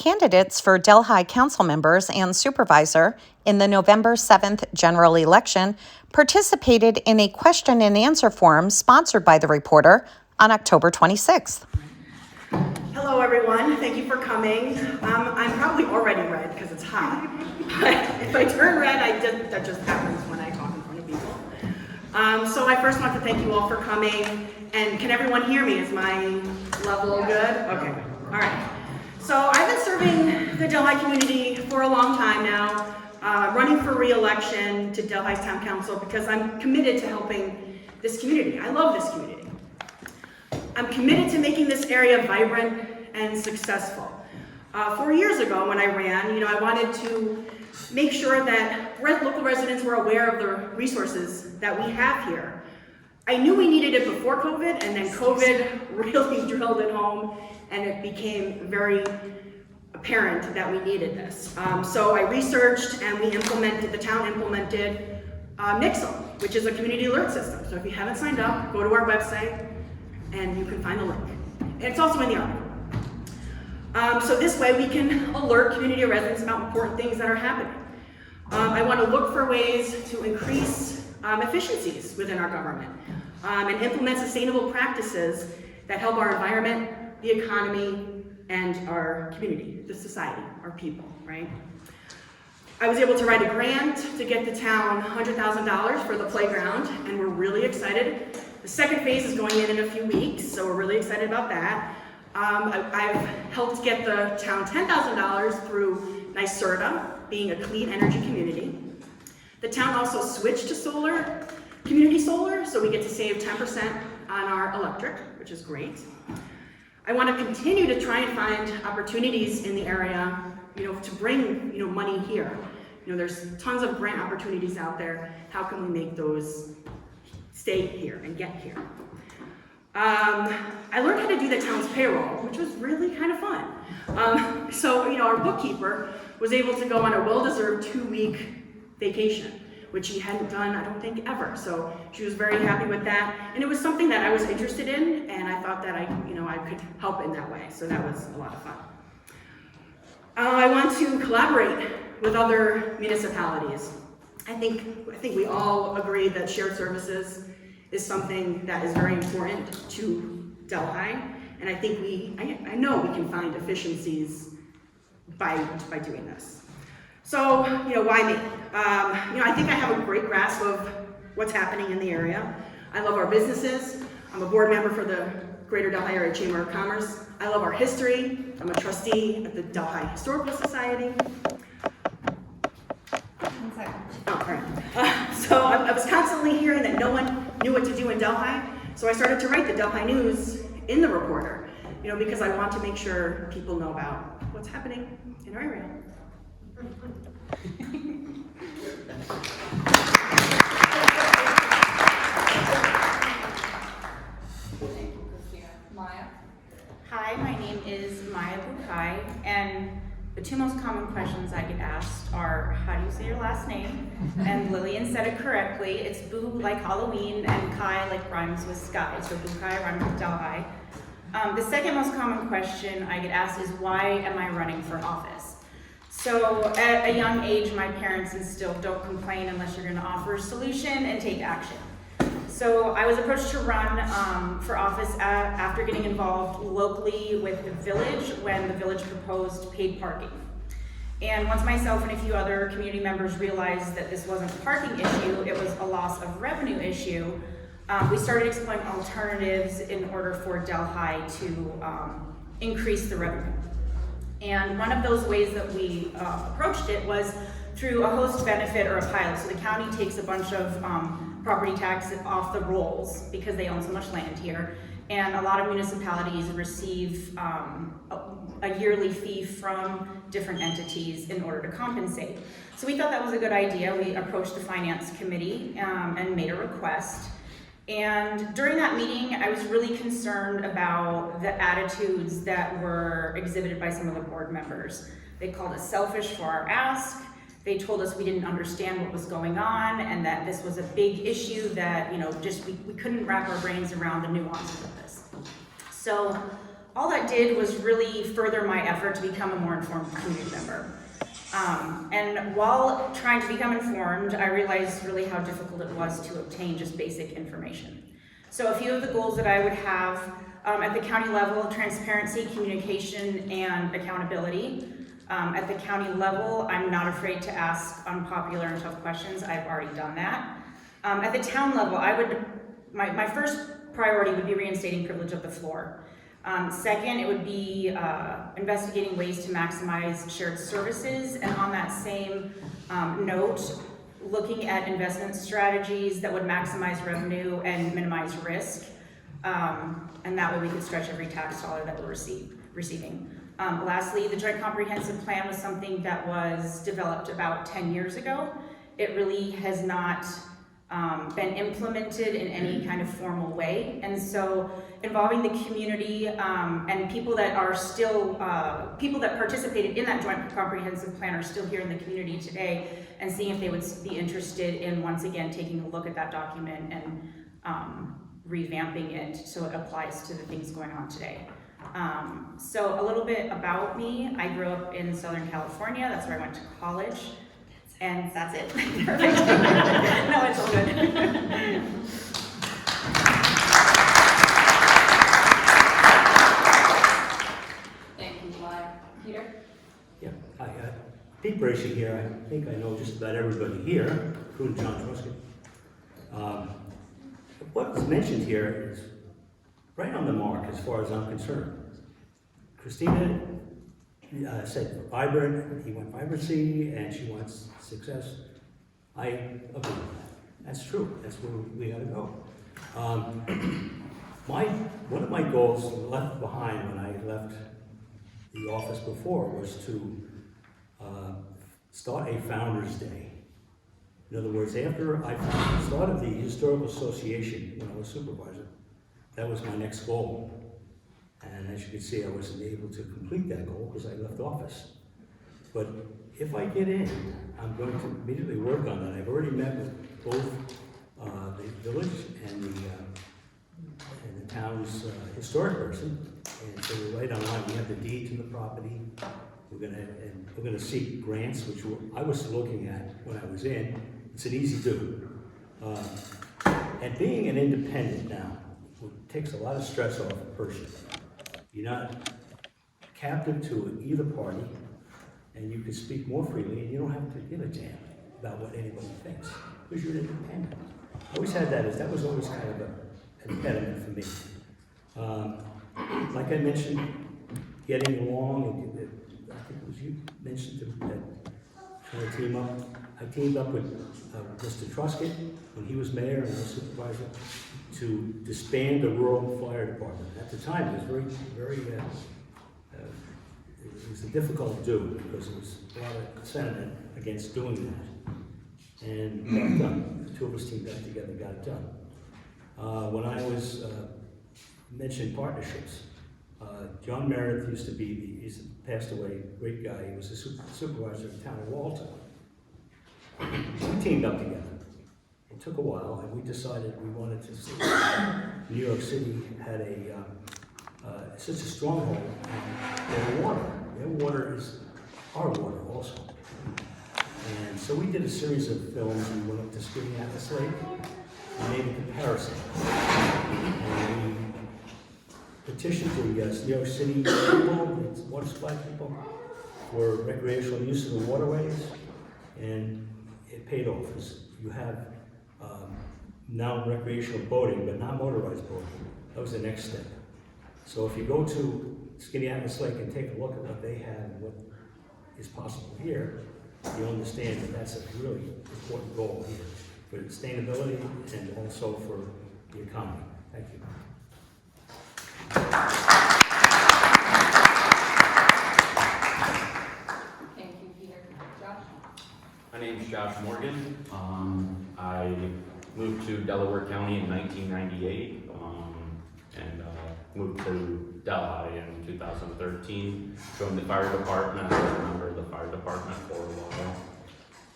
Candidates for Delhi Council members and supervisor in the November 7th general election participated in a question and answer forum sponsored by the reporter on October 26th. Hello, everyone. Thank you for coming. I'm probably already red because it's hot. But if I turn red, that just happens when I talk in front of people. So I first want to thank you all for coming. And can everyone hear me? Is my level good? Okay. All right. So I've been serving the Delhi community for a long time now, running for re-election to Delhi's Town Council because I'm committed to helping this community. I love this community. I'm committed to making this area vibrant and successful. 4 years ago when I ran, I wanted to make sure that local residents were aware of the resources that we have here. I knew we needed it before COVID, and then COVID really drilled it home, and it became very apparent that we needed this. So I researched, and the town implemented Nixle, which is a community alert system. So if you haven't signed up, go to our website, and you can find the link. And it's also in the article. So this way we can alert community residents about important things that are happening. I want to look for ways to increase efficiencies within our government and implement sustainable practices that help our environment, the economy, and our community, the society, our people, right? I was able to write a grant to get the town $100,000 for the playground, and we're really excited. The second phase is going in a few weeks, so we're really excited about that. I've helped get the town $10,000 through NYSERDA, being a clean energy community. The town also switched to community solar, so we get to save 10% on our electric, which is great. I want to continue to try and find opportunities in the area, to bring, money here. There's tons of grant opportunities out there. How can we make those stay here and get here? I learned how to do the town's payroll, which was really kind of fun. So our bookkeeper was able to go on a well-deserved 2-week vacation, which she hadn't done, I don't think, ever. So she was very happy with that. And it was something that I was interested in, and I thought that I could help in that way. So that was a lot of fun. I want to collaborate with other municipalities. I think we all agree that shared services is something that is very important to Delhi, and I know we can find efficiencies by doing this. So, why me? I think I have a great grasp of what's happening in the area. I love our businesses. I'm a board member for the Greater Delhi Area Chamber of Commerce. I love our history. I'm a trustee at the Delhi Historical Society. Oh, all right. So I was constantly hearing that no one knew what to do in Delhi, so I started to write the Delhi News in the Reporter, because I want to make sure people know about what's happening in our area. Maya. Hi, my name is Maya Boukai, and the two most common questions I get asked are, how do you say your last name? And Lillian said it correctly. It's Boo like Halloween and Kai like rhymes with sky. So Boukai rhymes with Delhi. The second most common question I get asked is, why am I running for office? So at a young age, my parents instilled, don't complain unless you're gonna offer a solution and take action. So I was approached to run for office after getting involved locally with the village when the village proposed paid parking. And once myself and a few other community members realized that this wasn't a parking issue, it was a loss of revenue issue, we started exploring alternatives in order for Delhi to increase the revenue. And one of those ways that we approached it was through a host benefit or a pilot. So the county takes a bunch of property tax off the rolls because they own so much land here. And a lot of municipalities receive a yearly fee from different entities in order to compensate. So we thought that was a good idea. We approached the finance committee and made a request. And during that meeting, I was really concerned about the attitudes that were exhibited by some of the board members. They called us selfish for our ask. They told us we didn't understand what was going on and that this was a big issue that, we couldn't wrap our brains around the nuances of this. So all that did was really further my effort to become a more informed community member. And while trying to become informed, I realized really how difficult it was to obtain just basic information. So a few of the goals that I would have at the county level: transparency, communication, and accountability. At the county level, I'm not afraid to ask unpopular and tough questions. I've already done that. At the town level, my first priority would be reinstating privilege of the floor. Second, it would be investigating ways to maximize shared services, and on that same note, looking at investment strategies that would maximize revenue and minimize risk, and that way we could stretch every tax dollar that we're receiving. Lastly, the Joint Comprehensive Plan was something that was developed about 10 years ago. It really has not been implemented in any kind of formal way, and so involving the community and people that are still, people that participated in that Joint Comprehensive Plan are still here in the community today, and seeing if they would be interested in once again taking a look at that document and revamping it so it applies to the things going on today. So a little bit about me: I grew up in Southern California. That's where I went to college. And that's it. Perfect. No, it's all good. Thank you, Peter. Yeah, hi, Pete Bracci here. I think I know just about everybody here, including John Truscott. What was mentioned here is right on the mark as far as I'm concerned. Christina said vibrant, he wants vibrancy, and she wants success. I agree with that. That's true. That's where we gotta go. One of my goals left behind when I left the office before was to start a Founders Day. In other words, after I started the Historical Association when I was supervisor, that was my next goal. And as you can see, I wasn't able to complete that goal because I left office. But if I get in, I'm going to immediately work on that. I've already met with both the village and the town's historic person, and so we're right on line. We have the deed to the property. We're gonna seek grants, which I was looking at when I was in. It's an easy do. And being an independent now takes a lot of stress off a person. You're not captive to either party, and you can speak more freely, and you don't have to give a damn about what anybody thinks, because you're independent. I always had that, that was always kind of an impediment for me. Like I mentioned, getting along, and I think it was you mentioned that trying to team up. I teamed up with Mr. Truscott when he was mayor and I was supervisor to disband the rural fire department. At the time, it was it was difficult to do because there was a lot of sentiment against doing that. And we got it done. The two of us teamed up together and got it done. When I was mentioning partnerships, John Meredith used to be, he's passed away, great guy. He was the supervisor of the town of Walton. We teamed up together. It took a while, and we decided we wanted to see. New York City had such a stronghold on their water. Their water is our water also. And so we did a series of films. We went up to Skinny Atlas Lake and made a comparison. And we petitioned the New York City people, the water supply people, for recreational use of the waterways, and it paid off. You have now recreational boating, but not motorized boating. That was the next step. So if you go to Skinny Atlas Lake and take a look at what they have and what is possible here, you understand that that's a really important goal here for sustainability and also for the economy. Thank you. Thank you, Peter. Josh? My name's Josh Morgan. I moved to Delaware County in 1998 and moved to Delhi in 2013. Joined the fire department. I was a member of the fire department for a while.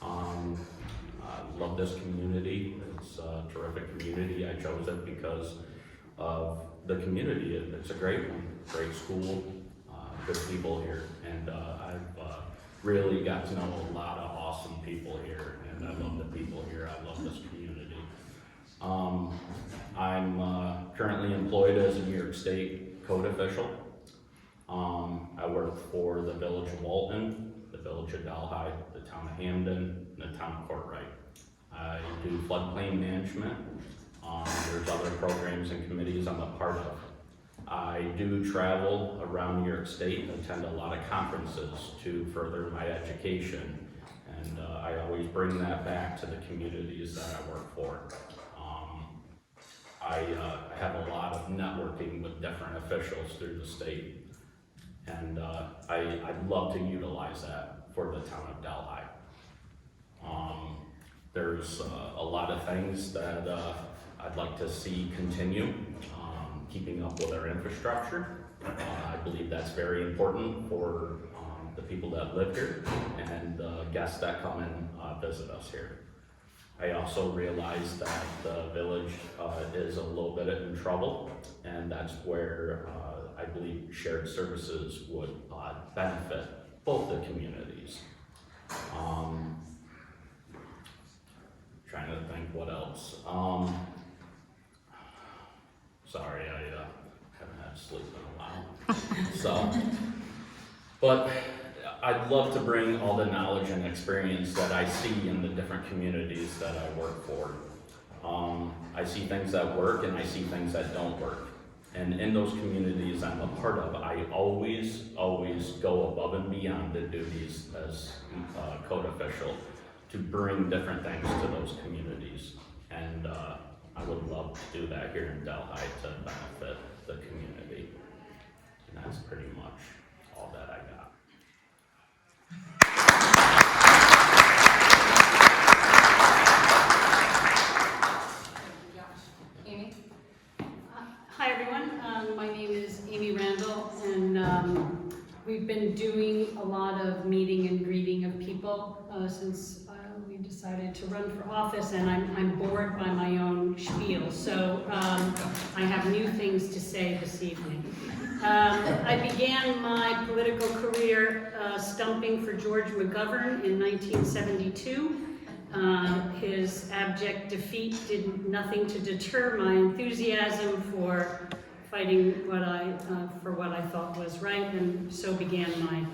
I love this community. It's a terrific community. I chose it because of the community, it's a great one, great school, good people here, and I've really got to know a lot of awesome people here, and I love the people here, I love this community. I'm currently employed as a New York State code official. I work for the Village of Walton, the Village of Delhi, the Town of Hamden, and the Town of Courtright. I do floodplain management. There's other programs and committees I'm a part of. I do travel around New York State and attend a lot of conferences to further my education, and I always bring that back to the communities that I work for. I have a lot of networking with different officials through the state, and I'd love to utilize that for the town of Delhi. There's a lot of things that I'd like to see continue, keeping up with our infrastructure. I believe that's very important for the people that live here and the guests that come and visit us here. I also realize that the village is a little bit in trouble, and that's where I believe shared services would benefit both the communities. Trying to think what else. Sorry, I haven't had sleep in a while. So, but I'd love to bring all the knowledge and experience that I see in the different communities that I work for. I see things that work and I see things that don't work. And in those communities I'm a part of, I always go above and beyond the duties as code official to bring different things to those communities. And I would love to do that here in Delhi to benefit the community. And that's pretty much all that I got. Amy? Hi, everyone. My name is Amy Randall, and we've been doing a lot of meeting and greeting of people since we decided to run for office, and I'm bored by my own spiel, so I have new things to say this evening. I began my political career stumping for George McGovern in 1972. His abject defeat did nothing to deter my enthusiasm for fighting for what I thought was right, and so began my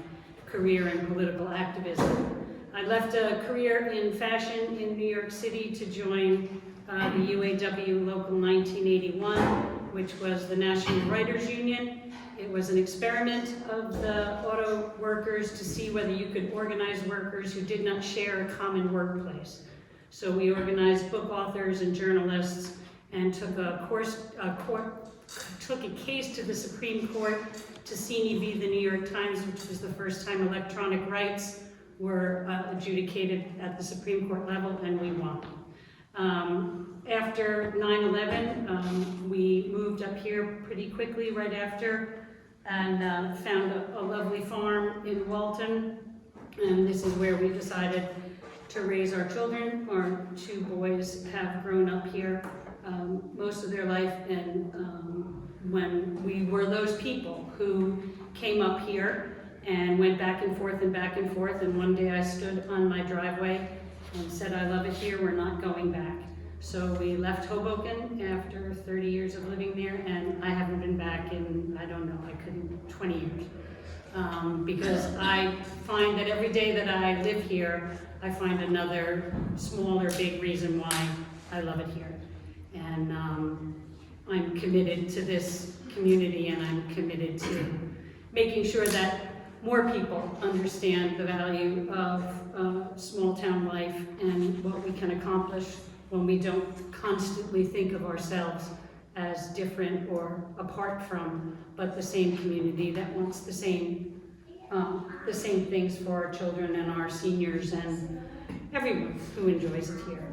career in political activism. I left a career in fashion in New York City to join the UAW Local 1981, which was the National Writers Union. It was an experiment of the auto workers to see whether you could organize workers who did not share a common workplace. So we organized book authors and journalists and took a case to the Supreme Court, to Tassini v. the New York Times, which was the first time electronic rights were adjudicated at the Supreme Court level, and we won. After 9/11, we moved up here pretty quickly right after, and found a lovely farm in Walton, and this is where we decided to raise our children. Our two boys have grown up here most of their life, and when we were those people who came up here and went back and forth, and one day I stood on my driveway and said, I love it here, we're not going back. So we left Hoboken after 30 years of living there, and I haven't been back in, 20 years. Because I find that every day that I live here, I find another small or big reason why I love it here. And I'm committed to this community, and I'm committed to making sure that more people understand the value of small town life and what we can accomplish when we don't constantly think of ourselves as different or apart from, but the same community that wants the same things for our children and our seniors and everyone who enjoys it here.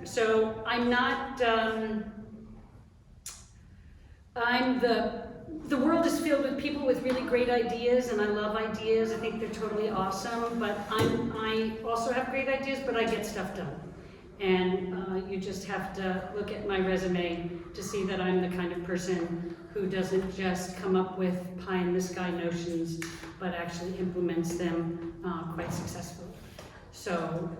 So I'm not, the world is filled with people with really great ideas, and I love ideas. I think they're totally awesome, but I also have great ideas, but I get stuff done. And you just have to look at my resume to see that I'm the kind of person who doesn't just come up with pie-in-the-sky notions, but actually implements them quite successfully. So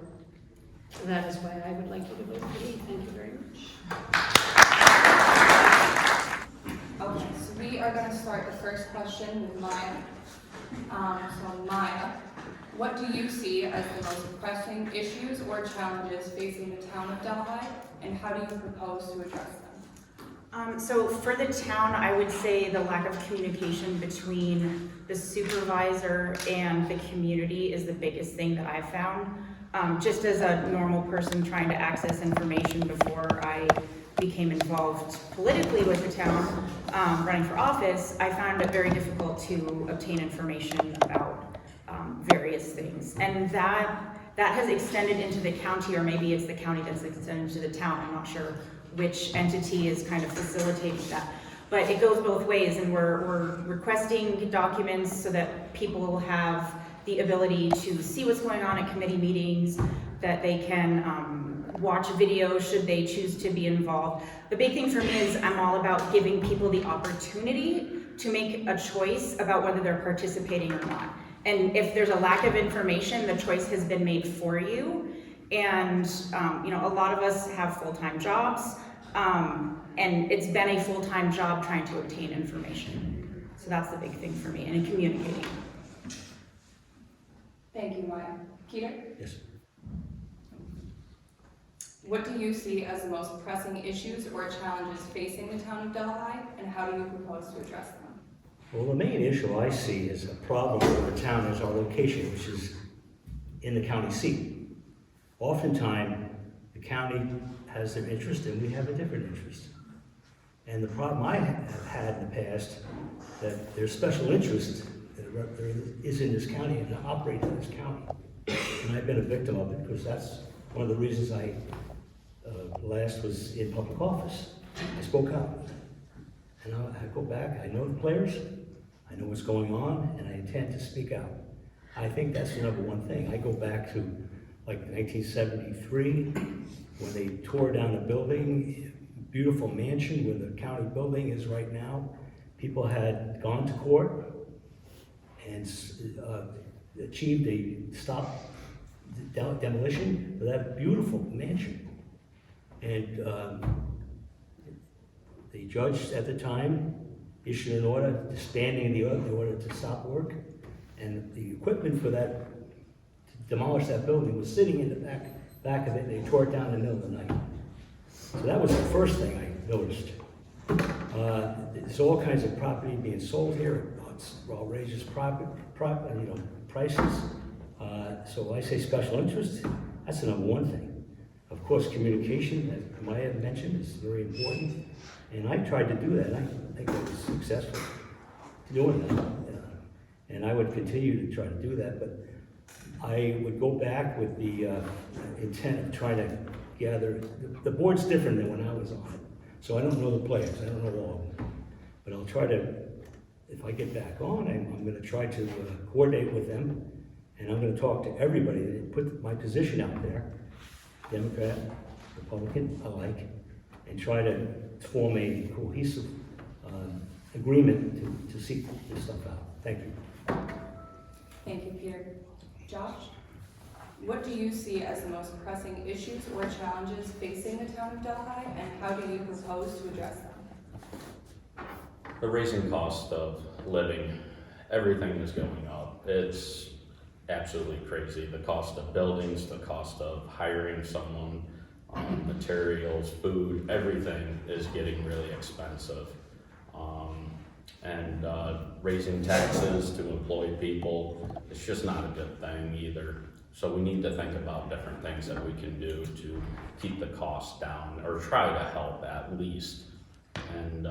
that is why I would like you to vote for me. Thank you very much. Okay, so we are going to start the first question with Maya. So Maya, what do you see as the most pressing issues or challenges facing the town of Delhi, and how do you propose to address them? So for the town, I would say the lack of communication between the supervisor and the community is the biggest thing that I've found. Just as a normal person trying to access information before I became involved politically with the town, running for office, I found it very difficult to obtain information about various things. And that has extended into the county, or maybe it's the county that's extended to the town. I'm not sure which entity is kind of facilitating that. But it goes both ways, and we're requesting documents so that people will have the ability to see what's going on at committee meetings, that they can watch videos should they choose to be involved. The big thing for me is I'm all about giving people the opportunity to make a choice about whether they're participating or not. And if there's a lack of information, the choice has been made for you. And a lot of us have full-time jobs, and it's been a full-time job trying to obtain information. So that's the big thing for me, and in communicating. Thank you, Maya. Peter, Yes. what do you see as the most pressing issues or challenges facing the town of Delhi, and how do you propose to address them? Well, the main issue I see is a problem for the town is our location, which is in the county seat. Oftentimes, the county has their interest and we have a different interest. And the problem I have had in the past, that there's special interest that there is in this county and to operate in this county. And I've been a victim of it because that's one of the reasons I last was in public office. I spoke out. And I go back, I know the players, I know what's going on, and I intend to speak out. I think that's the number one thing. I go back to like 1973, when they tore down the building, beautiful mansion where the county building is right now. People had gone to court and achieved a stop demolition for that beautiful mansion. And the judge at the time issued an order disbanding the order to stop work, and the equipment for that, to demolish that building, was sitting in the back of it, and they tore it down in the middle of the night. So that was the first thing I noticed. There's all kinds of property being sold here, it's outrageous prices. So I say special interest, that's the number one thing. Of course, communication, as Maya mentioned, is very important. And I tried to do that, and I think I was successful doing that. And I would continue to try to do that, but I would go back with the intent of trying to gather, the board's different than when I was on it. So I don't know the players, I don't know all of them. But I'll try to, if I get back on, I'm gonna try to coordinate with them, and I'm gonna talk to everybody, put my position out there, Democrat, Republican, alike, and try to form a cohesive agreement to seek this stuff out. Thank you. Thank you, Peter. Josh, what do you see as the most pressing issues or challenges facing the town of Delhi, and how do you propose to address them? The raising cost of living, everything is going up. It's absolutely crazy. The cost of buildings, the cost of hiring someone, materials, food, everything is getting really expensive. And raising taxes to employ people, it's just not a good thing either. So we need to think about different things that we can do to keep the cost down, or try to help at least, and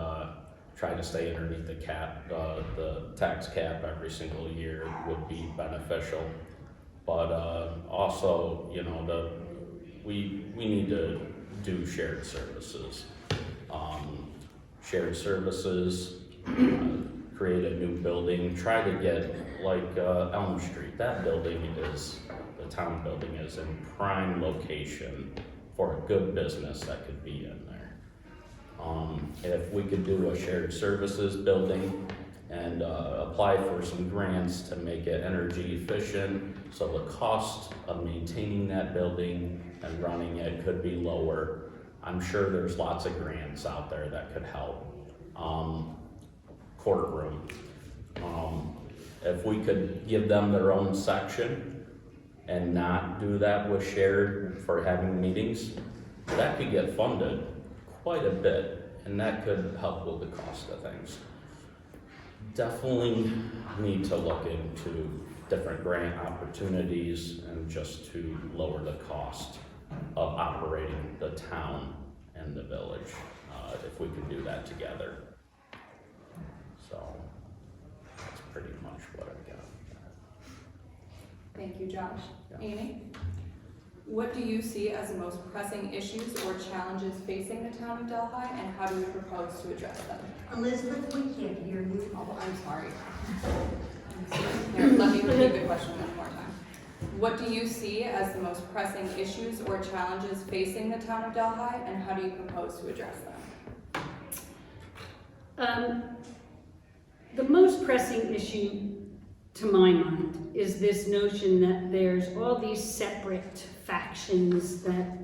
try to stay underneath the cap. The tax cap every single year would be beneficial. But also, we need to do shared services. Shared services, create a new building, try to get like Elm Street. That building is, the town building is in prime location for a good business that could be in there. If we could do a shared services building and apply for some grants to make it energy efficient, so the cost of maintaining that building and running it could be lower. I'm sure there's lots of grants out there that could help. Courtroom. If we could give them their own section and not do that with shared for having meetings, that could get funded quite a bit, and that could help with the cost of things. Definitely need to look into different grant opportunities and just to lower the cost of operating the town and the village, if we could do that together. So that's pretty much what I've got. Thank you, Josh. Yeah. Amy? What do you see as the most pressing issues or challenges facing the town of Delhi, and how do you propose to address them? Elizabeth, we can't hear you. Oh, I'm sorry. Here, let me repeat the question one more time. What do you see as the most pressing issues or challenges facing the town of Delhi, and how do you propose to address them? The most pressing issue, to my mind, is this notion that there's all these separate factions that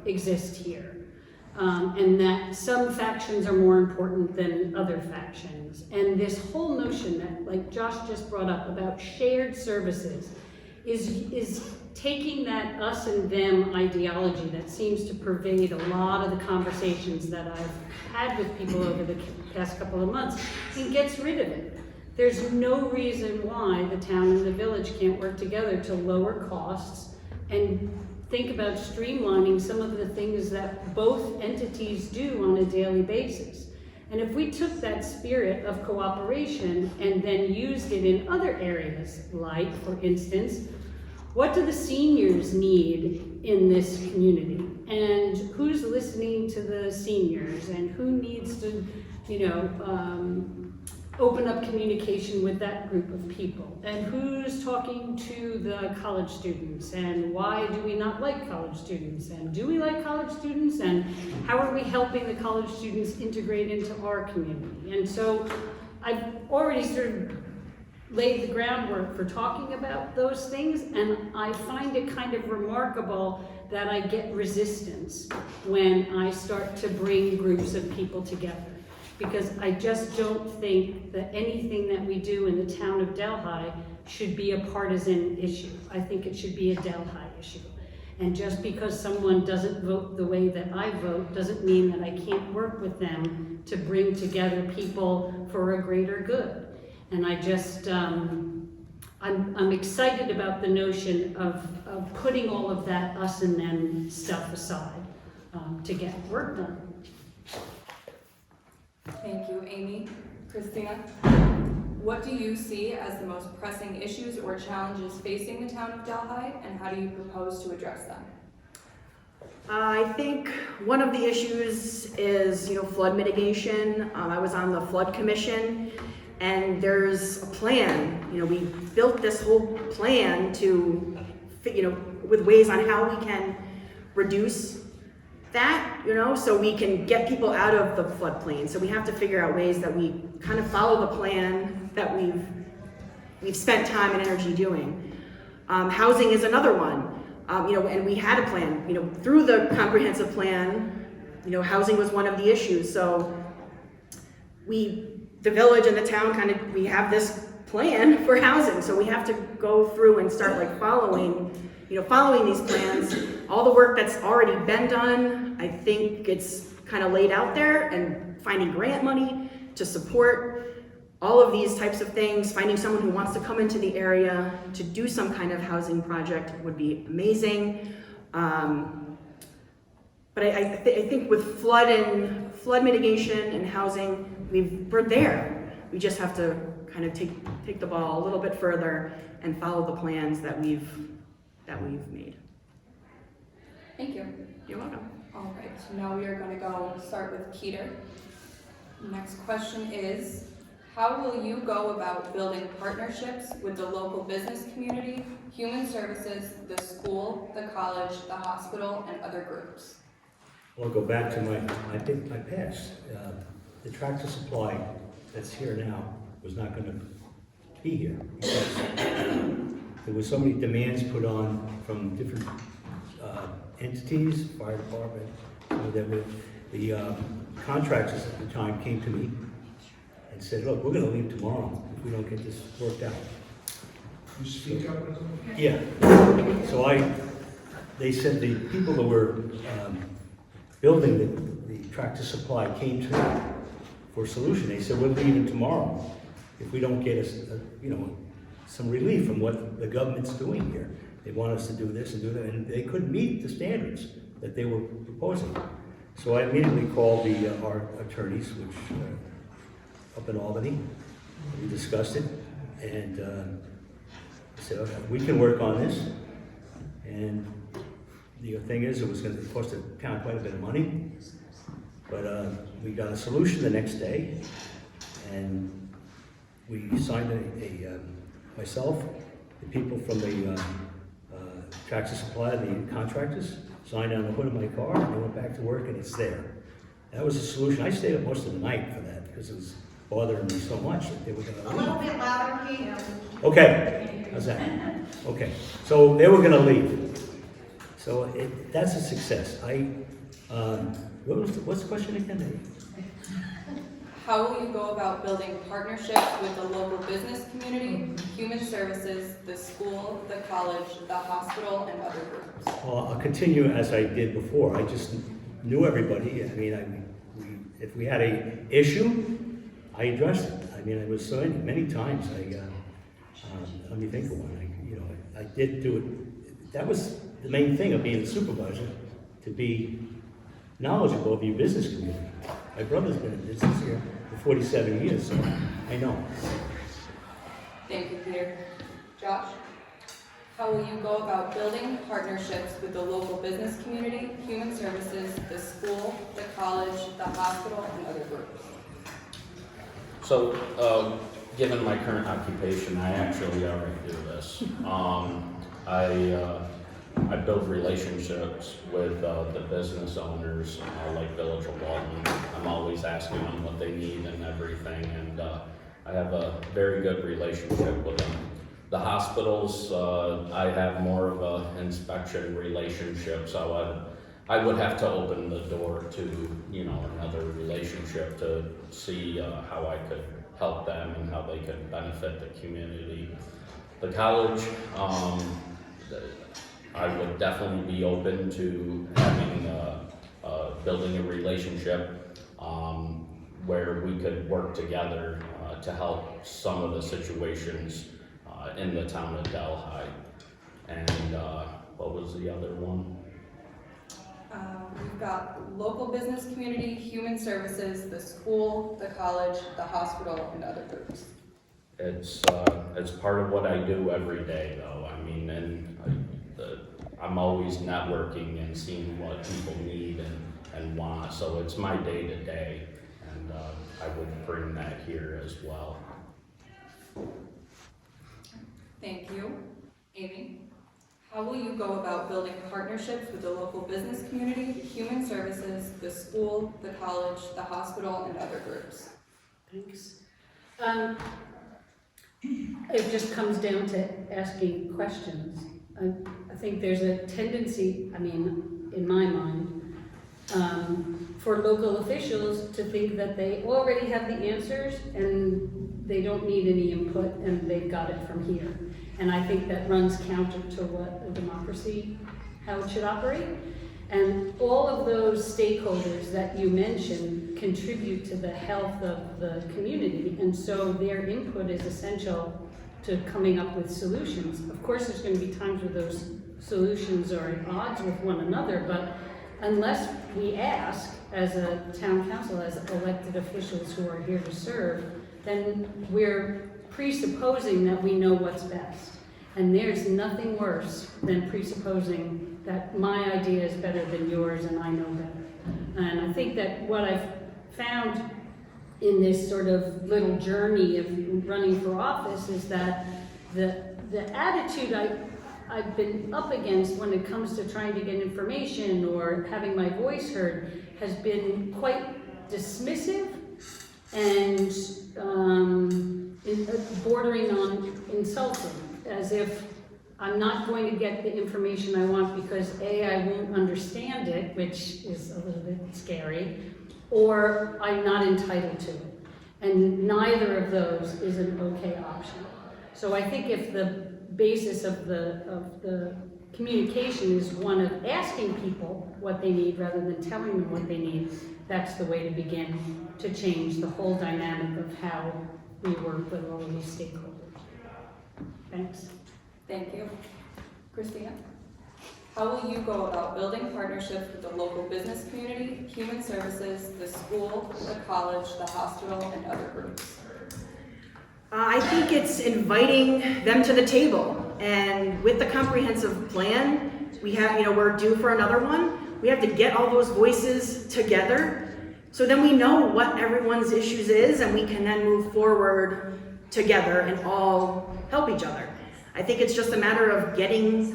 exist here. And that some factions are more important than other factions. And this whole notion that, like Josh just brought up, about shared services is taking that us and them ideology that seems to pervade a lot of the conversations that I've had with people over the past couple of months and gets rid of it. There's no reason why the town and the village can't work together to lower costs and think about streamlining some of the things that both entities do on a daily basis. And if we took that spirit of cooperation and then used it in other areas, like, for instance, what do the seniors need in this community? And who's listening to the seniors? And who needs to, open up communication with that group of people? And who's talking to the college students? And why do we not like college students? And do we like college students? And how are we helping the college students integrate into our community? And so I've already sort of laid the groundwork for talking about those things, and I find it kind of remarkable that I get resistance when I start to bring groups of people together. Because I just don't think that anything that we do in the town of Delhi should be a partisan issue. I think it should be a Delhi issue. And just because someone doesn't vote the way that I vote doesn't mean that I can't work with them to bring together people for a greater good. And I just, I'm excited about the notion of putting all of that us and them stuff aside to get work done. Thank you, Amy. Christina? What do you see as the most pressing issues or challenges facing the town of Delhi, and how do you propose to address them? I think one of the issues is, flood mitigation. I was on the flood commission, and there's a plan. We built this whole plan to, with ways on how we can reduce that, so we can get people out of the floodplain. So we have to figure out ways that we kind of follow the plan that we've spent time and energy doing. Housing is another one, and we had a plan, through the comprehensive plan, housing was one of the issues. So the village and the town we have this plan for housing. So we have to go through and start following these plans. All the work that's already been done, I think it's kind of laid out there, and finding grant money to support all of these types of things, finding someone who wants to come into the area to do some kind of housing project would be amazing. But I think with flood mitigation and housing, we're there. We just have to kind of take the ball a little bit further and follow the plans that we've made. Thank you. You're welcome. All right, now we are going to start with Peter. Next question is, How will you go about building partnerships with the local business community, human services, the school, the college, the hospital, and other groups? I'll go back to my past. The Tractor Supply that's here now was not gonna be here because there was so many demands put on from different entities, fire department, the contractors at the time came to me and said, look, we're gonna leave tomorrow if we don't get this worked out. You speak up a little? Yeah, so they said the people that were building the Tractor Supply came to me for a solution. They said, we're leaving tomorrow if we don't get us, some relief from what the government's doing here. They want us to do this and do that, and they couldn't meet the standards that they were proposing. So I immediately called our attorneys, which up in Albany. We discussed it, and I said, okay, we can work on this. And the thing is, it was going to cost the town quite a bit of money, but we got a solution the next day, and we signed myself, the people from the Tractor Supply, the contractors, signed on the hood of my car, and I went back to work, and it's there. That was a solution. I stayed up most of the night for that because it was bothering me so much that they were going to leave. A little bit louder, Kate. Okay, how's that? Okay, so they were going to leave. So that's a success. What's the question again? How will you go about building partnerships with the local business community, human services, the school, the college, the hospital, and other groups? Well, I'll continue as I did before. I just knew everybody. I mean, if we had an issue, I addressed it. I mean, it was so many times. Let me think of one. I did do it. That was the main thing of being a supervisor, to be knowledgeable of your business community. My brother's been in business here for 47 years, so I know. Thank you, Peter. Josh? How will you go about building partnerships with the local business community, human services, the school, the college, the hospital, and other groups? So, given my current occupation, I actually already do this. I build relationships with the business owners, like Village of Walton. I'm always asking them what they need and everything, and I have a very good relationship with them. The hospitals, I have more of an inspection relationship, so I would have to open the door to, another relationship to see how I could help them and how they could benefit the community. The college, I would definitely be open to having, building a relationship where we could work together to help some of the situations in the town of Delhi. And what was the other one? We've got local business community, human services, the school, the college, the hospital, and other groups. It's part of what I do every day, though. I mean, I'm always networking and seeing what people need and want, so it's my day-to-day, and I would bring that here as well. Thank you. Amy? How will you go about building partnerships with the local business community, human services, the school, the college, the hospital, and other groups? Thanks. It just comes down to asking questions. I think there's a tendency, in my mind, for local officials to think that they already have the answers and they don't need any input and they've got it from here. And I think that runs counter to what a democracy, how it should operate. And all of those stakeholders that you mentioned contribute to the health of the community, and so their input is essential to coming up with solutions. Of course, there's going to be times where those solutions are at odds with one another, but unless we ask as a town council, as elected officials who are here to serve, then we're presupposing that we know what's best. And there's nothing worse than presupposing that my idea is better than yours and I know better. And I think that what I've found in this sort of little journey of running for office is that the attitude I've been up against when it comes to trying to get information or having my voice heard has been quite dismissive and bordering on insulting, as if I'm not going to get the information I want because A, I won't understand it, which is a little bit scary, or I'm not entitled to it. And neither of those is an okay option. So I think if the basis of the communication is one of asking people what they need rather than telling them what they need, that's the way to begin to change the whole dynamic of how we work with all of these stakeholders. Thanks. Thank you. Christina? How will you go about building partnerships with the local business community, human services, the school, the college, the hospital, and other groups? I think it's inviting them to the table. And with the comprehensive plan, we have, we're due for another one. We have to get all those voices together so then we know what everyone's issues is and we can then move forward together and all help each other. I think it's just a matter of getting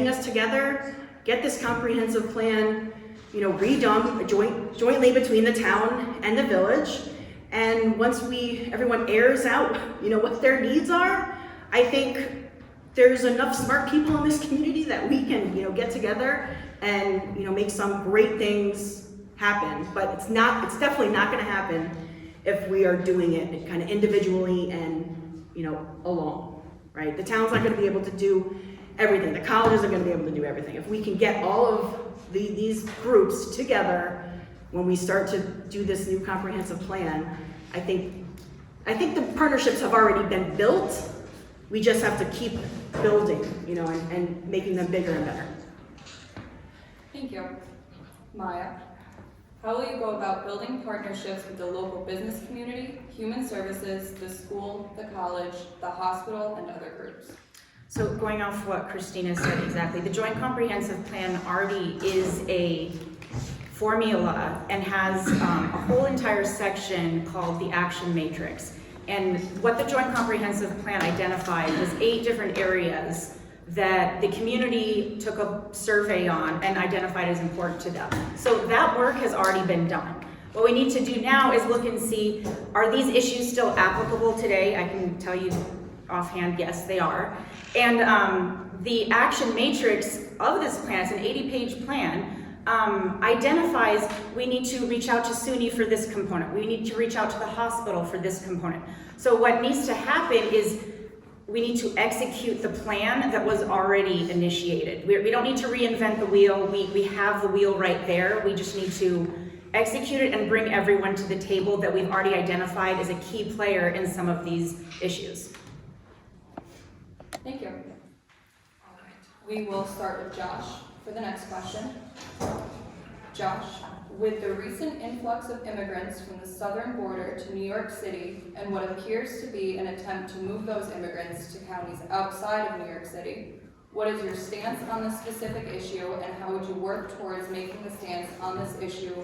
us together, get this comprehensive plan, redone jointly between the town and the village. And once everyone airs out, what their needs are, I think there's enough smart people in this community that we can, get together and, make some great things happen. But it's definitely not going to happen if we are doing it kind of individually and, alone, right? The town's not going to be able to do everything. The colleges are going to be able to do everything. If we can get all of these groups together when we start to do this new comprehensive plan, I think the partnerships have already been built. We just have to keep building, and making them bigger and better. Thank you. Maya? How will you go about building partnerships with the local business community, human services, the school, the college, the hospital, and other groups? So going off what Christina said exactly, the Joint Comprehensive Plan already is a formula and has a whole entire section called the Action Matrix. And what the Joint Comprehensive Plan identified was 8 different areas that the community took a survey on and identified as important to them. So that work has already been done. What we need to do now is look and see, are these issues still applicable today? I can tell you offhand, yes, they are. And the action matrix of this plan, it's an 80-page plan, identifies we need to reach out to SUNY for this component. We need to reach out to the hospital for this component. So what needs to happen is we need to execute the plan that was already initiated. We don't need to reinvent the wheel. We have the wheel right there. We just need to execute it and bring everyone to the table that we've already identified as a key player in some of these issues. Thank you. All right. We will start with Josh for the next question. Josh, with the recent influx of immigrants from the southern border to New York City and what appears to be an attempt to move those immigrants to counties outside of New York City, what is your stance on this specific issue and how would you work towards making the stance on this issue?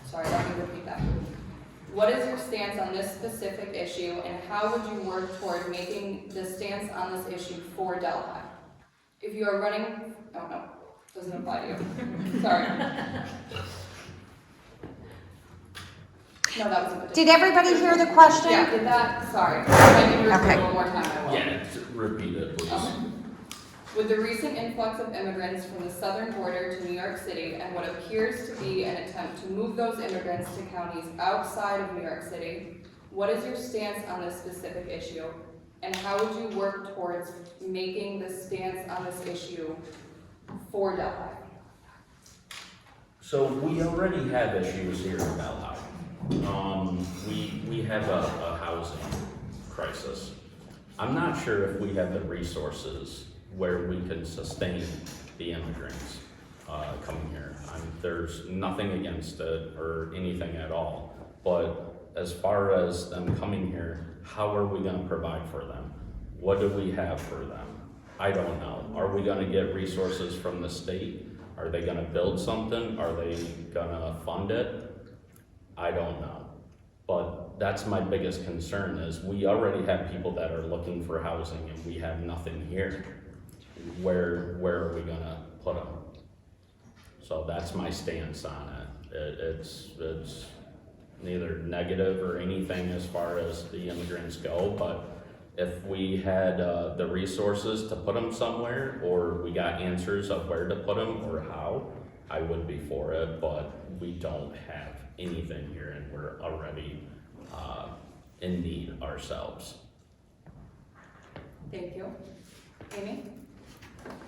Sorry, let me repeat that. What is your stance on this specific issue and how would you work toward making the stance on this issue for Delhi? If you are running, oh no, doesn't apply to you. Sorry. No, that wasn't. Did everybody hear the question? Yeah, did that, sorry. If I can repeat Okay. it one more time, I will. Yeah, repeat it, please. Okay. With the recent influx of immigrants from the southern border to New York City and what appears to be an attempt to move those immigrants to counties outside of New York City, what is your stance on this specific issue? And how would you work towards making the stance on this issue for Delhi? So we already have issues here in Delhi. We have a housing crisis. I'm not sure if we have the resources where we can sustain the immigrants coming here. There's nothing against it or anything at all, but as far as them coming here, how are we going to provide for them? What do we have for them? I don't know. Are we going to get resources from the state? Are they going to build something? Are they going to fund it? I don't know. But that's my biggest concern is we already have people that are looking for housing and we have nothing here. Where are we gonna put them? So that's my stance on it. It's neither negative or anything as far as the immigrants go, but if we had the resources to put them somewhere, or we got answers of where to put them or how, I would be for it, but we don't have anything here and we're already in need ourselves. Thank you. Amy?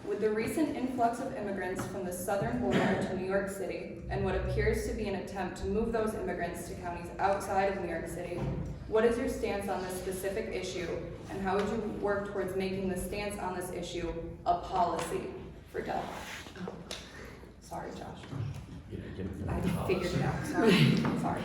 With the recent influx of immigrants from the southern border to New York City and what appears to be an attempt to move those immigrants to counties outside of New York City, what is your stance on this specific issue, and how would you work towards making the stance on this issue a policy for Delhi? Sorry, Josh. I figured it out, sorry.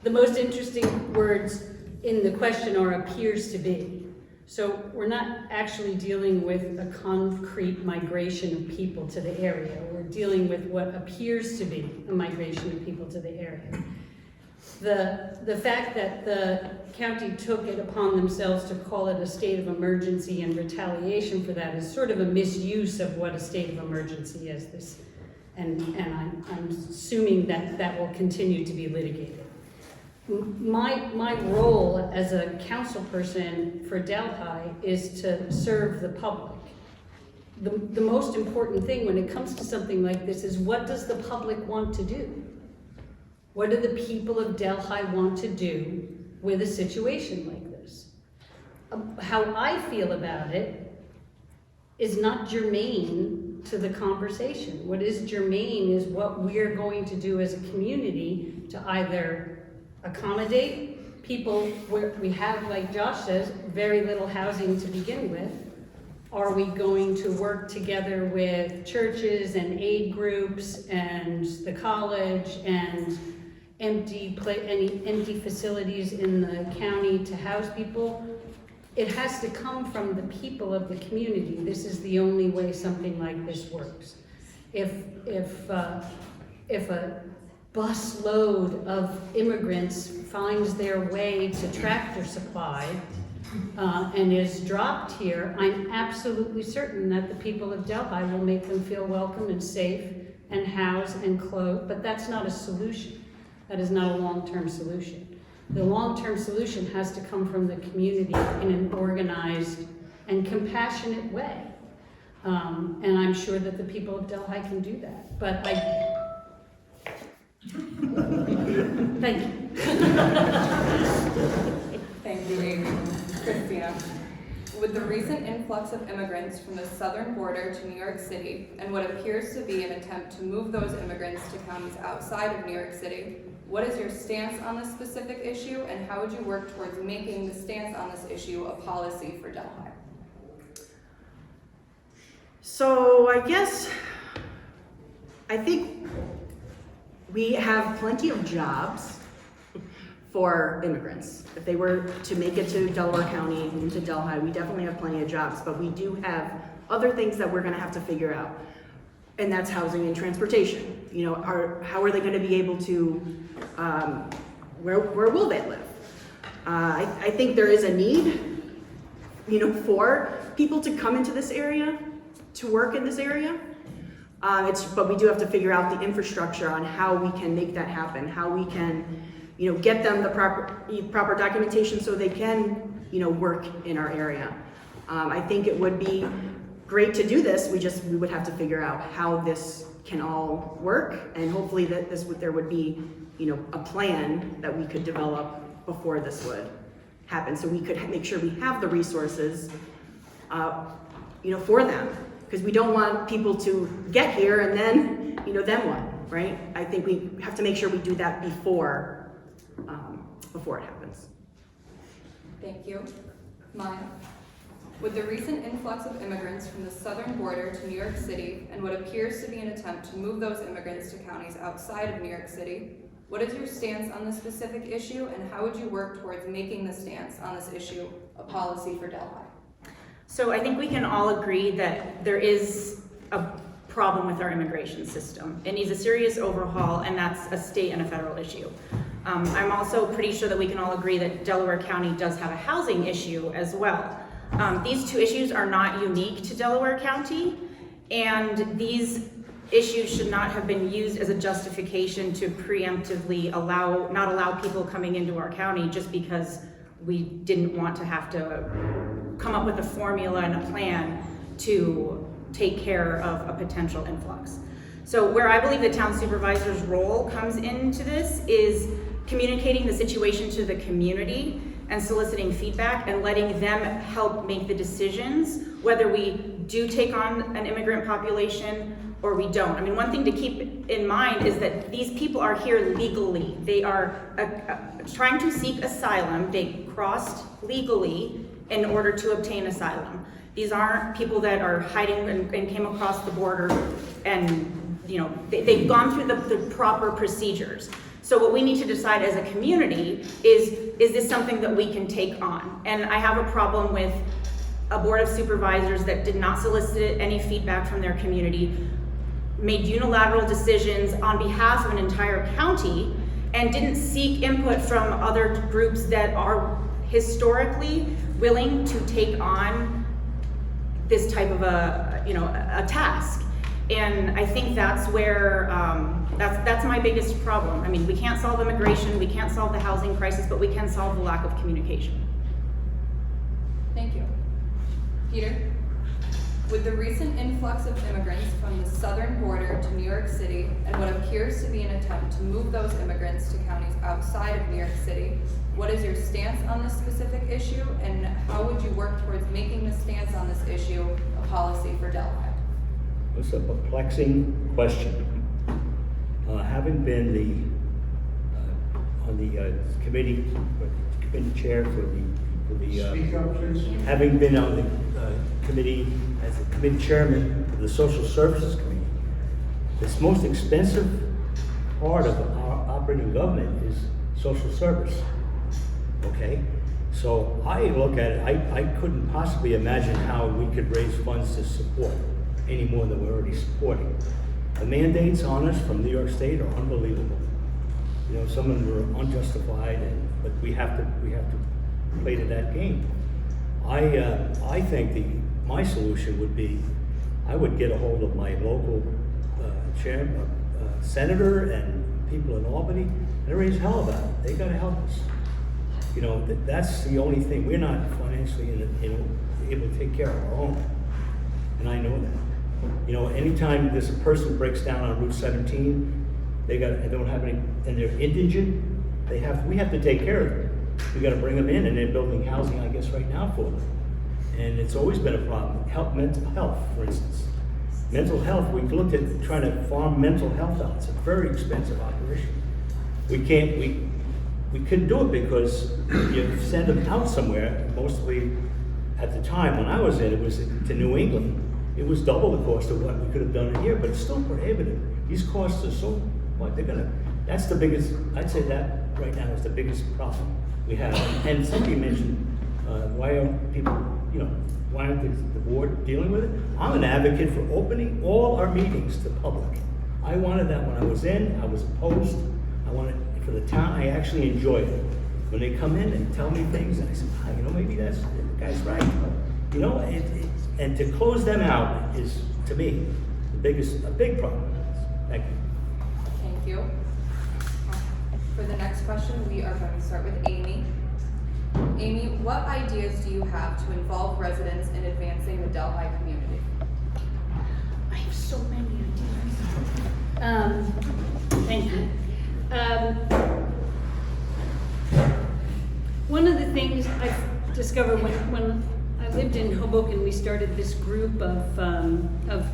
The most interesting words in the question are appears to be. So we're not actually dealing with a concrete migration of people to the area. We're dealing with what appears to be a migration of people to the area. The fact that the county took it upon themselves to call it a state of emergency and retaliation for that is sort of a misuse of what a state of emergency is. And I'm assuming that will continue to be litigated. My role as a council person for Delhi is to serve the public. The most important thing when it comes to something like this is, what does the public want to do? What do the people of Delhi want to do with a situation like this? How I feel about it is not germane to the conversation. What is germane is what we're going to do as a community to either accommodate people where we have, like Josh says, very little housing to begin with. Are we going to work together with churches and aid groups and the college and any empty facilities in the county to house people? It has to come from the people of the community. This is the only way something like this works. If a bus load of immigrants finds their way to Tractor Supply and is dropped here, I'm absolutely certain that the people of Delhi will make them feel welcome and safe and housed and clothed, but that's not a solution. That is not a long-term solution. The long-term solution has to come from the community in an organized and compassionate way. And I'm sure that the people of Delhi can do that. But thank you. Thank you, Amy. Christina, with the recent influx of immigrants from the southern border to New York City and what appears to be an attempt to move those immigrants to counties outside of New York City, what is your stance on this specific issue, and how would you work towards making the stance on this issue a policy for Delhi? So I think we have plenty of jobs for immigrants. If they were to make it to Delaware County, into Delhi, we definitely have plenty of jobs, but we do have other things that we're gonna have to figure out. And that's housing and transportation. You know, how are they gonna be able to, where will they live? I think there is a need, you know, for people to come into this area, to work in this area. But we do have to figure out the infrastructure on how we can make that happen, how we can, you know, get them the proper documentation so they can, you know, work in our area. I think it would be great to do this. We would have to figure out how this can all work, and hopefully that there would be, you know, a plan that we could develop before this would happen, so we could make sure we have the resources, you know, for them. Because we don't want people to get here and then, you know, then what, right? I think we have to make sure we do that before it happens. Thank you. Maya, with the recent influx of immigrants from the southern border to New York City and what appears to be an attempt to move those immigrants to counties outside of New York City, what is your stance on this specific issue, and how would you work towards making the stance on this issue a policy for Delhi? So I think we can all agree that there is a problem with our immigration system. It needs a serious overhaul, and that's a state and a federal issue. I'm also pretty sure that we can all agree that Delaware County does have a housing issue as well. These two issues are not unique to Delaware County, and these issues should not have been used as a justification to preemptively not allow people coming into our county just because we didn't want to have to come up with a formula and a plan to take care of a potential influx. So where I believe the town supervisor's role comes into this is communicating the situation to the community and soliciting feedback and letting them help make the decisions whether we do take on an immigrant population or we don't. I mean, one thing to keep in mind is that these people are here legally. They are trying to seek asylum. They crossed legally in order to obtain asylum. These aren't people that are hiding and came across the border and, you know, they've gone through the proper procedures. So what we need to decide as a community is this something that we can take on? And I have a problem with a board of supervisors that did not solicit any feedback from their community, made unilateral decisions on behalf of an entire county, and didn't seek input from other groups that are historically willing to take on this type of a task. And I think that's where, that's my biggest problem. I mean, we can't solve immigration, we can't solve the housing crisis, but we can solve the lack of communication. Thank you. Peter? With the recent influx of immigrants from the southern border to New York City and what appears to be an attempt to move those immigrants to counties outside of New York City, what is your stance on this specific issue, and how would you work towards making the stance on this issue a policy for Delaware? It's a perplexing question. Having been on the committee chair for the Speak up, please. having been on the committee as the committee chairman of the Social Services Committee, this most expensive part of our operating government is social service. Okay, so I look at it. I couldn't possibly imagine how we could raise funds to support any more than we're already supporting. The mandates on us from New York State are unbelievable. You know, some of them are unjustified, but we have to play to that game. I think my solution would be, I would get a hold of my local senator and people in Albany and raise hell about it. They got to help us. You know, that's the only thing. We're not financially able to take care of our own, and I know that. You know, anytime there's a person breaks down on Route 17, they don't have any, and they're indigent. We have to take care of them. We got to bring them in, and they're building housing, I guess, right now for them. And it's always been a problem. Mental health, for instance. Mental health, we looked at trying to farm mental health out. It's a very expensive operation. We couldn't do it because you send them out somewhere, mostly at the time when I was in, it was to New England. It was double the cost of what we could have done in here, but it's still prohibitive. These costs are so, that's the biggest, I'd say that right now is the biggest problem we have. And somebody mentioned, why aren't people, why aren't the board dealing with it? I'm an advocate for opening all our meetings to public. I wanted that when I was in, I was opposed. I wanted it for the town. I actually enjoyed it. When they come in and tell me things, and I said, maybe the guy's right. And to close them out is, to me, a big problem. Thank you. Thank you. For the next question, we are going to start with Amy. Amy, what ideas do you have to involve residents in advancing the Delhi community? I have so many ideas. Thank you. One of the things I discovered when I lived in Hoboken, we started this group of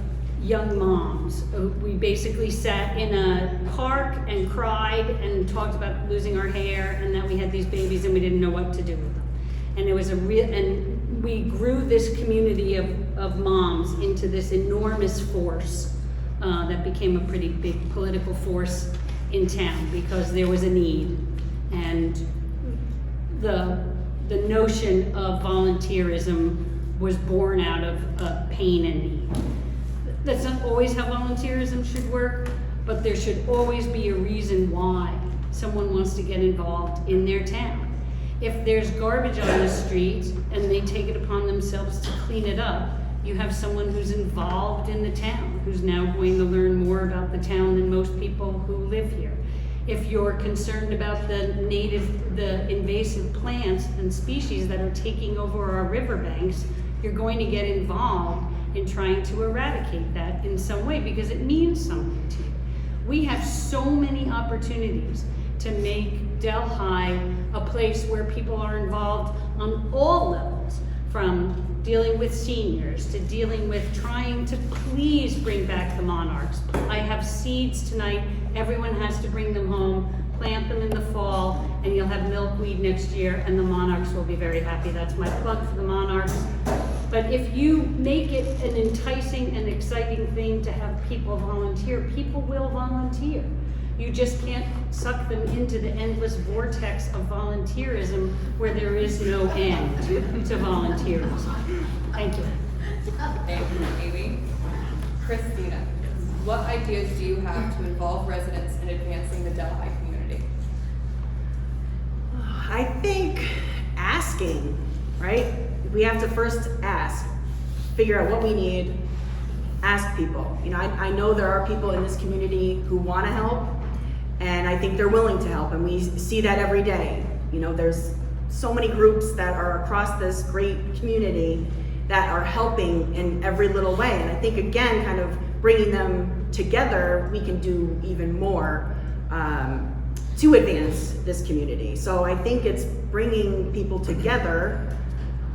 young moms. We basically sat in a park and cried and talked about losing our hair and that we had these babies and we didn't know what to do with them. And it was and we grew this community of moms into this enormous force that became a pretty big political force in town because there was a need. And the notion of volunteerism was born out of pain and need. That's not always how volunteerism should work, but there should always be a reason why someone wants to get involved in their town. If there's garbage on the street and they take it upon themselves to clean it up, you have someone who's involved in the town, who's now going to learn more about the town than most people who live here. If you're concerned about the invasive plants and species that are taking over our riverbanks, you're going to get involved in trying to eradicate that in some way because it means something to you. We have so many opportunities to make Delhi a place where people are involved on all levels, from dealing with seniors to dealing with trying to please bring back the monarchs. I have seeds tonight. Everyone has to bring them home, plant them in the fall, and you'll have milkweed next year, and the monarchs will be very happy. That's my plug for the monarchs. But if you make it an enticing and exciting thing to have people volunteer, people will volunteer. You just can't suck them into the endless vortex of volunteerism where there is no end to volunteerism. Thank you. Thank you, Amy. Christina, what ideas do you have to involve residents in advancing the Delhi community? I think asking, right? We have to first ask, figure out what we need, ask people. You know, I know there are people in this community who want to help, and I think they're willing to help, and we see that every day. You know, there's so many groups that are across this great community that are helping in every little way, and I think, again, kind of bringing them together, we can do even more to advance this community. So I think it's bringing people together,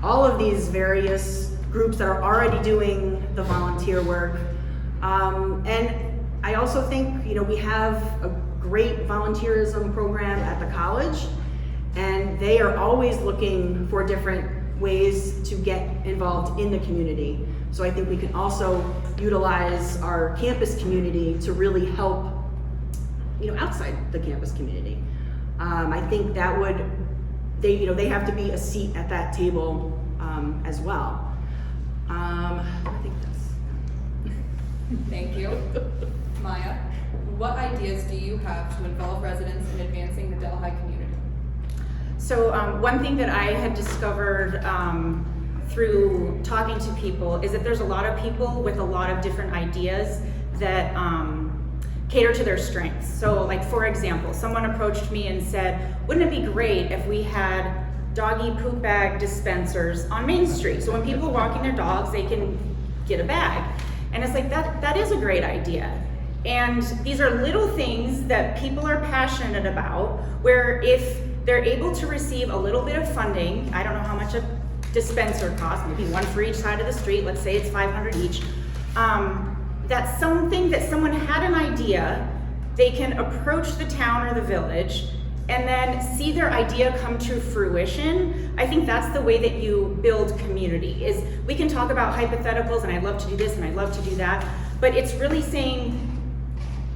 all of these various groups that are already doing the volunteer work. And I also think, you know, we have a great volunteerism program at the college, and they are always looking for different ways to get involved in the community. So I think we can also utilize our campus community to really help, you know, outside the campus community. I think that would, they have to be a seat at that table as well. I think that's. Thank you. Maya, what ideas do you have to involve residents in advancing the Delhi community? So one thing that I had discovered through talking to people is that there's a lot of people with a lot of different ideas that cater to their strengths. So like, for example, someone approached me and said, wouldn't it be great if we had doggy poop bag dispensers on Main Street? So when people are walking their dogs, they can get a bag. And it's like, that is a great idea. And these are little things that people are passionate about, where if they're able to receive a little bit of funding, I don't know how much a dispenser costs, maybe one for each side of the street, let's say it's $500 each, that's something that someone had an idea, they can approach the town or the village and then see their idea come to fruition. I think that's the way that you build community. Is we can talk about hypotheticals, and I'd love to do this and I'd love to do that, but it's really saying,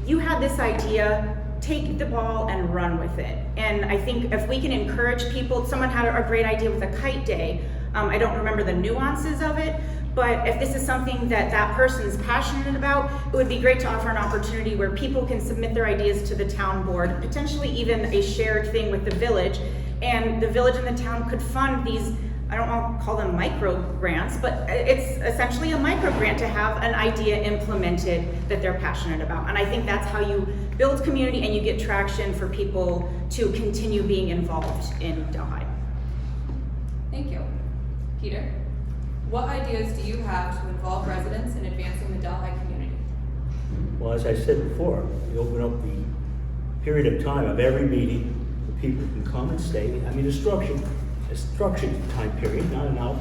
you had this idea, take the ball and run with it. And I think if we can encourage people, someone had a great idea with a kite day. I don't remember the nuances of it, but if this is something that that person is passionate about, it would be great to offer an opportunity where people can submit their ideas to the town board, potentially even a shared thing with the village, and the village and the town could fund these, I don't want to call them micro grants, but it's essentially a micro grant to have an idea implemented that they're passionate about. And I think that's how you build community and you get traction for people to continue being involved in Delhi. Thank you. Peter, what ideas do you have to involve residents in advancing the Delhi community? Well, as I said before, we open up the period of time of every meeting where people can come and stay. I mean, a structured time period, not an out,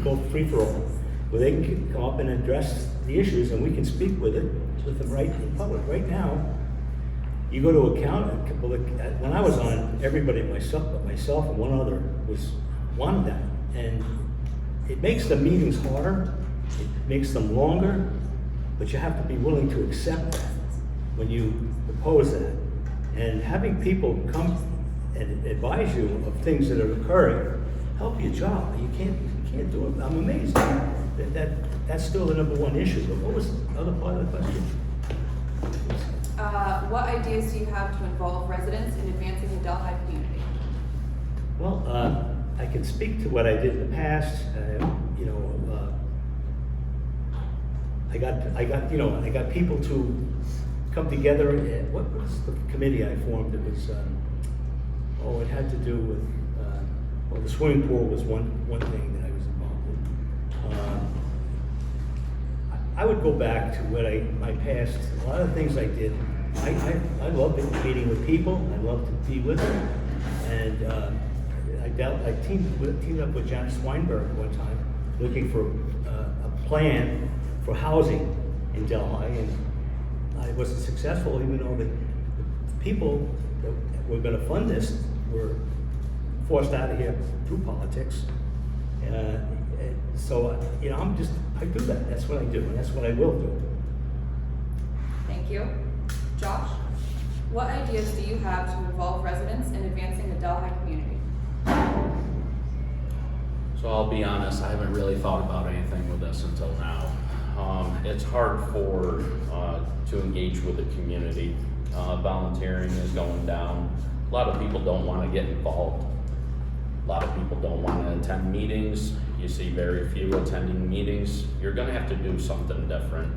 go free for all, where they can come up and address the issues, and we can speak with them right in public. Right now, you go to a county, when I was on, everybody, myself and one other, wanted that. And it makes the meetings harder, it makes them longer, but you have to be willing to accept that when you propose that. And having people come and advise you of things that are occurring, help your job. You can't do it. I'm amazed. That's still the number one issue. But what was the other part of the question? What ideas do you have to involve residents in advancing the Delhi community? Well, I can speak to what I did in the past. I got people to come together. What was the committee I formed? It was, it had to do with, the swimming pool was one thing that I was involved in. I would go back to my past. A lot of the things I did. I love meeting with people. I love to be with them, and I teamed up with Janet Swinburne one time, looking for a plan for housing in Delhi, and I wasn't successful, even though the people that were going to fund this were forced out of here through politics. So I do that. That's what I do, and that's what I will do. Thank you. Josh, what ideas do you have to involve residents in advancing the Delhi community? So I'll be honest, I haven't really thought about anything with this until now. It's hard to engage with the community. Volunteering is going down. A lot of people don't want to get involved. A lot of people don't want to attend meetings. You see very few attending meetings. You're going to have to do something different.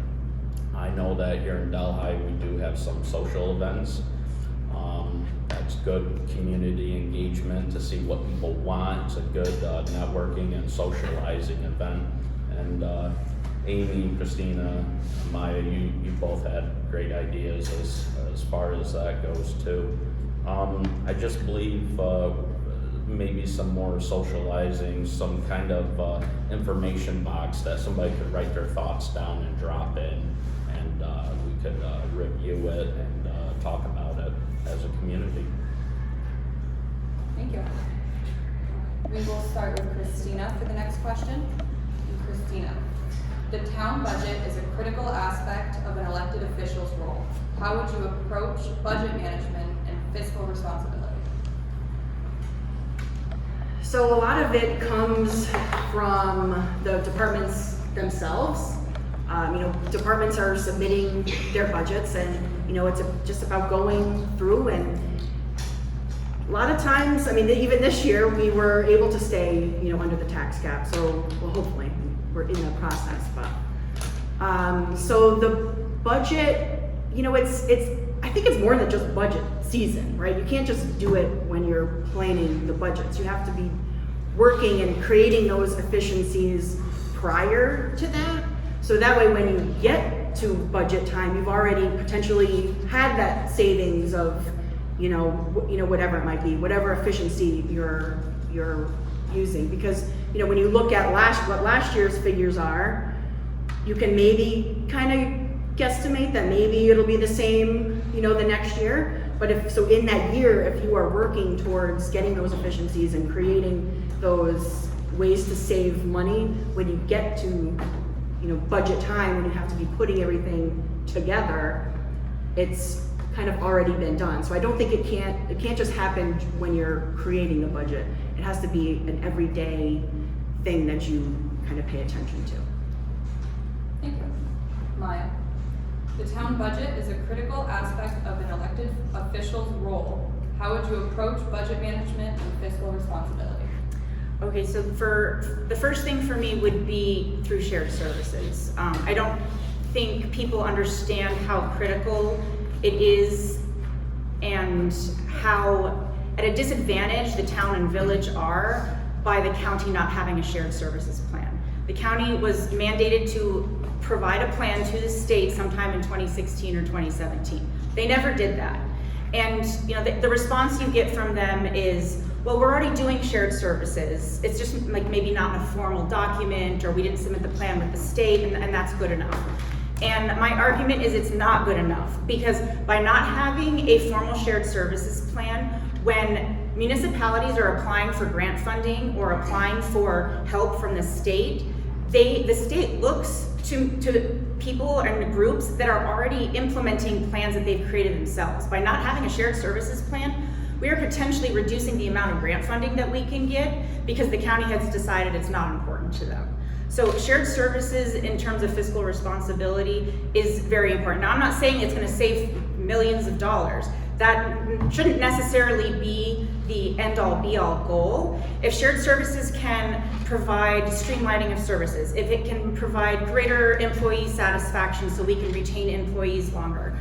I know that here in Delhi we do have some social events. That's good community engagement to see what people want. It's a good networking and socializing event. And Amy, Christina, Maya, you both had great ideas as far as that goes too. I just believe maybe some more socializing, some kind of information box that somebody could write their thoughts down and drop in, and we could review it and talk about it as a community. Thank you. We will start with Christina for the next question. And Christina, the town budget is a critical aspect of an elected official's role. How would you approach budget management and fiscal responsibility? So a lot of it comes from the departments themselves. Departments are submitting their budgets, and it's just about going through. And a lot of times, even this year, we were able to stay, under the tax cap. So, well, hopefully, we're in the process. But so the budget, I think it's more than just budget season, right? You can't just do it when you're planning the budgets. You have to be working and creating those efficiencies prior to that. So that way, when you get to budget time, you've already potentially had that savings of, whatever it might be, whatever efficiency you're using. Because, when you look at what last year's figures are, you can maybe kind of guesstimate that maybe it'll be the same, the next year. But in that year, if you are working towards getting those efficiencies and creating those ways to save money, when you get to budget time, when you have to be putting everything together, it's kind of already been done. So I don't think it can't just happen when you're creating the budget. It has to be an everyday thing that you kind of pay attention to. Thank you. Maya, the town budget is a critical aspect of an elected official's role. How would you approach budget management and fiscal responsibility? Okay, so for the first thing for me would be through shared services. I don't think people understand how critical it is and how at a disadvantage the town and village are by the county not having a shared services plan. The county was mandated to provide a plan to the state sometime in 2016 or 2017. They never did that. And the response you get from them is, well, we're already doing shared services. It's just like maybe not in a formal document, or we didn't submit the plan with the state, and that's good enough. And my argument is it's not good enough, because by not having a formal shared services plan, when municipalities are applying for grant funding or applying for help from the state, the state looks to people and groups that are already implementing plans that they've created themselves. By not having a shared services plan, we are potentially reducing the amount of grant funding that we can get because the county has decided it's not important. important to them. So shared services in terms of fiscal responsibility is very important. Now, I'm not saying it's going to save millions of dollars. That shouldn't necessarily be the end-all be-all goal. If shared services can provide streamlining of services, if it can provide greater employee satisfaction so we can retain employees longer,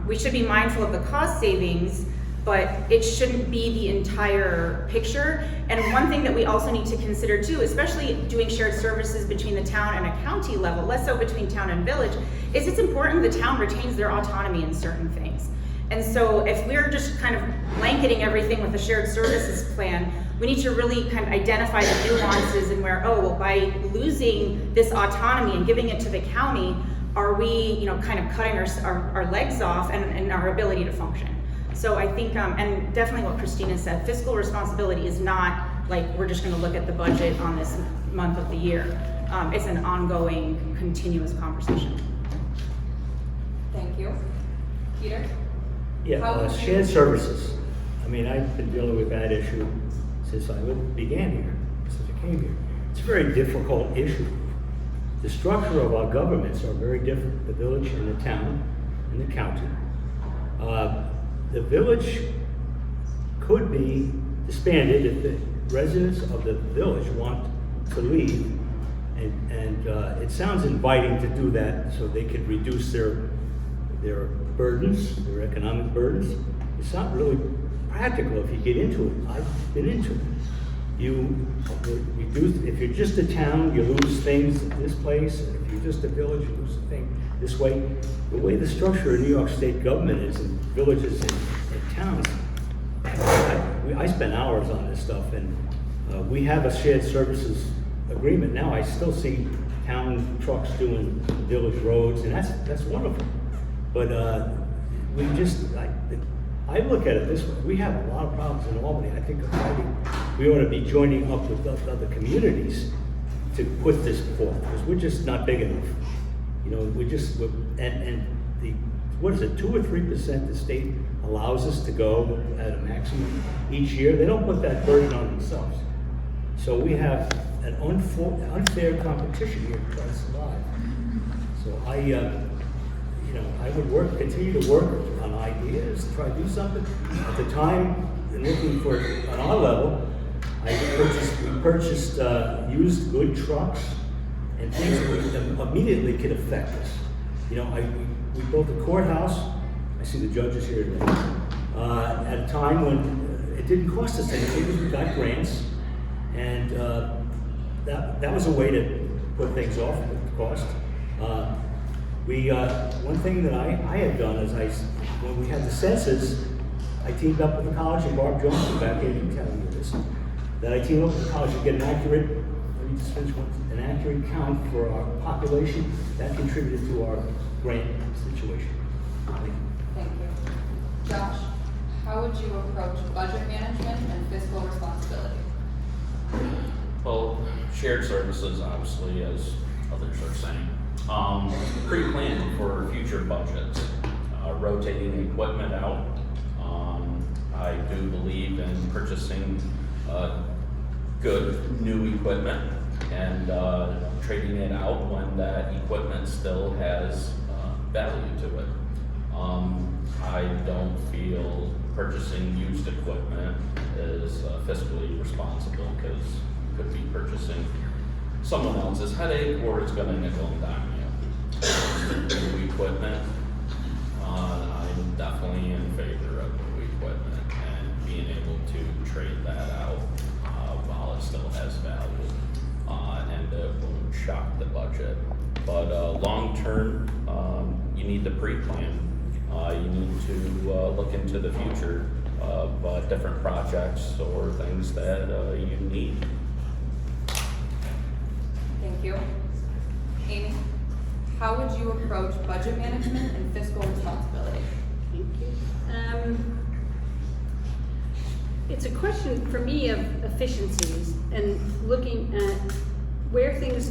we should be mindful of the cost savings, but it shouldn't be the entire picture. And one thing that we also need to consider too, especially doing shared services between the town and a county level, less so between town and village, is it's important the town retains their autonomy in certain things. And so if we're just kind of blanketing everything with a shared services plan, we need to really kind of identify the nuances and where, oh, well, by losing this autonomy and giving it to the county, are we, kind of cutting our legs off and our ability to function? So I think, and definitely what Christina said, fiscal responsibility is not like we're just going to look at the budget on this month of the year. It's an ongoing, continuous conversation. Thank you. Peter? Yeah, shared services. I mean, I've been dealing with that issue since I began here, since I came here. It's a very difficult issue. The structure of our governments are very different, the village and the town and the county. The village could be disbanded if the residents of the village want to leave, and it sounds inviting to do that so they could reduce their burdens, their economic burdens. It's not really practical if you get into it. I've been into it. You reduce, if you're just a town, you lose things at this place. If you're just a village, you lose a thing this way. The way the structure of New York State government is in villages and towns, I spend hours on this stuff, and we have a shared services agreement. Now I still see town trucks doing village roads, and that's wonderful. But we just, I look at it this way. We have a lot of problems in Albany. I think we ought to be joining up with other communities to put this forth, because we're just not big enough. What is it, 2 or 3% the state allows us to go at a maximum each year? They don't put that burden on themselves. So we have an unfair competition here to try to survive. So I would continue to work on ideas, try to do something. At the time, looking for, on our level, we purchased used good trucks and things that immediately could affect us. We built a courthouse. I see the judges here today. At a time when it didn't cost us anything, we got grants, and that was a way to put things off with the cost. One thing that I had done is when we had the census, I teamed up with the college, and Barb Jones was back here to tell you this, that I teamed up with the college to get an accurate count for our population. That contributed to our grant situation. Thank you. Josh, how would you approach budget management and fiscal responsibility? Well, shared services, obviously, as others are saying. Pre-planning for future budgets, rotating equipment out. I do believe in purchasing good new equipment and trading it out when that equipment still has value to it. I don't feel purchasing used equipment is fiscally responsible, because you could be purchasing someone else's headache, or it's going to nickel and dime you. New equipment, I'm definitely in favor of new equipment and being able to trade that out while it still has value, and it won't shock the budget. But long term, you need to pre-plan. You need to look into the future of different projects or things that you need. Thank you. Amy, how would you approach budget management and fiscal responsibility? Thank you. It's a question for me of efficiencies and looking at where things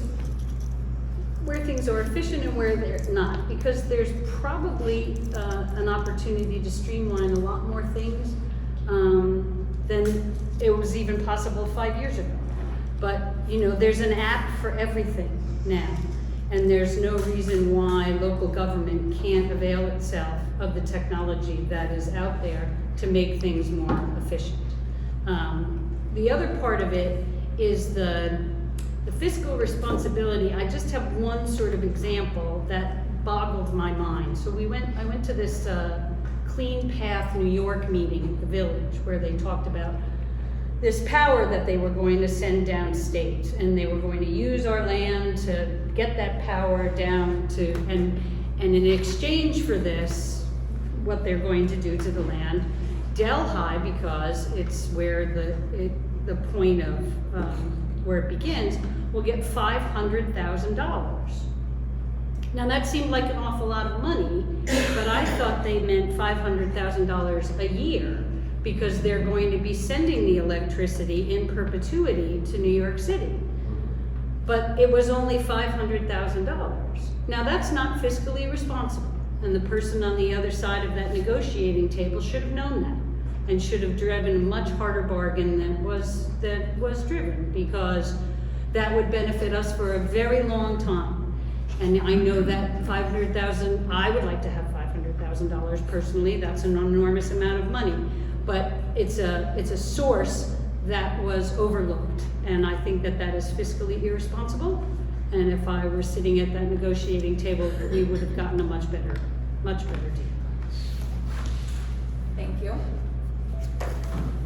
are efficient and where they're not, because there's probably an opportunity to streamline a lot more things than it was even possible 5 years ago. But there's an app for everything now. And there's no reason why local government can't avail itself of the technology that is out there to make things more efficient. The other part of it is the fiscal responsibility. I just have one sort of example that boggled my mind. So I went to this Clean Path New York meeting at the Village where they talked about this power that they were going to send downstate, and they were going to use our land to get that power down to, and in exchange for this, what they're going to do to the land, Delhi, because it's where the point of where it begins, will get $500,000. Now that seemed like an awful lot of money, but I thought they meant $500,000 a year, because they're going to be sending the electricity in perpetuity to New York City. But it was only $500,000. Now that's not fiscally responsible, and the person on the other side of that negotiating table should have known that, and should have driven a much harder bargain that was driven, because that would benefit us for a very long time. And I know that $500,000, I would like to have $500,000 personally. That's an enormous amount of money. But it's a source that was overlooked, and I think that is fiscally irresponsible. And if I were sitting at that negotiating table, we would have gotten a much better deal. Thank you.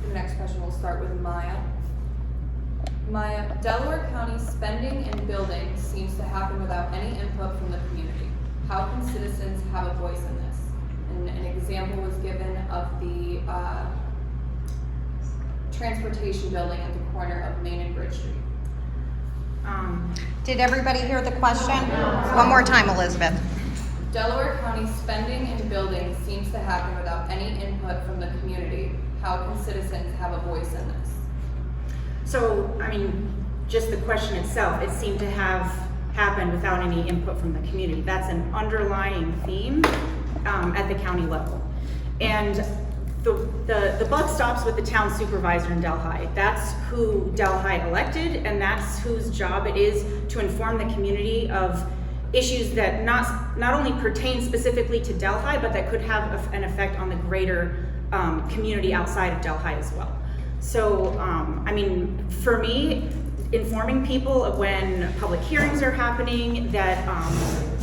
The next question will start with Maya. Maya, Delaware County spending and building seems to happen without any input from the community. How can citizens have a voice in this? And an example was given of the transportation building at the corner of Main and Bridge Street. Did everybody hear the question? One more time, Elizabeth. Delaware County spending and building seems to happen without any input from the community. How can citizens have a voice in this? So, just the question itself, it seemed to have happened without any input from the community. That's an underlying theme at the county level. And the buck stops with the town supervisor in Delhi. That's who Delhi elected, and that's whose job it is to inform the community of issues that not only pertain specifically to Delhi, but that could have an effect on the greater community outside of Delhi as well. So, for me, informing people of when public hearings are happening, that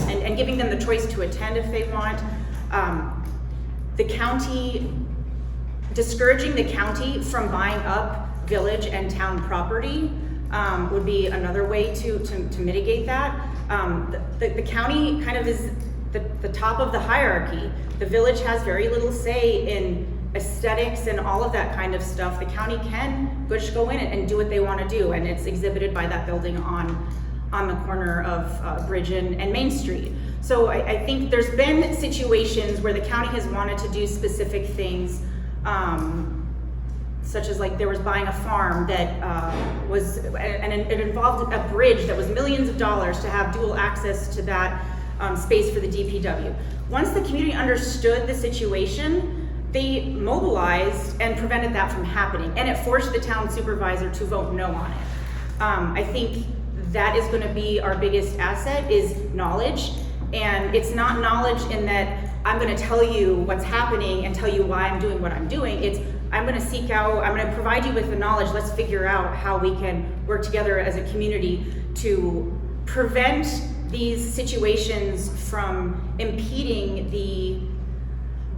and giving them the choice to attend if they want, the county, discouraging the county from buying up village and town property would be another way to mitigate that. The county kind of is the top of the hierarchy. The village has very little say in aesthetics and all of that kind of stuff. The county can just go in and do what they want to do, and it's exhibited by that building on the corner of Bridge and Main Street. So I think there's been situations where the county has wanted to do specific things, such as like there was buying a farm that and it involved a bridge that was millions of dollars to have dual access to that space for the DPW. Once the community understood the situation, they mobilized and prevented that from happening, and it forced the town supervisor to vote no on it. I think that is going to be our biggest asset, is knowledge. And it's not knowledge in that I'm going to tell you what's happening and tell you why I'm doing what I'm doing. It's I'm going to seek out, I'm going to provide you with the knowledge. Let's figure out how we can work together as a community to prevent these situations from impeding the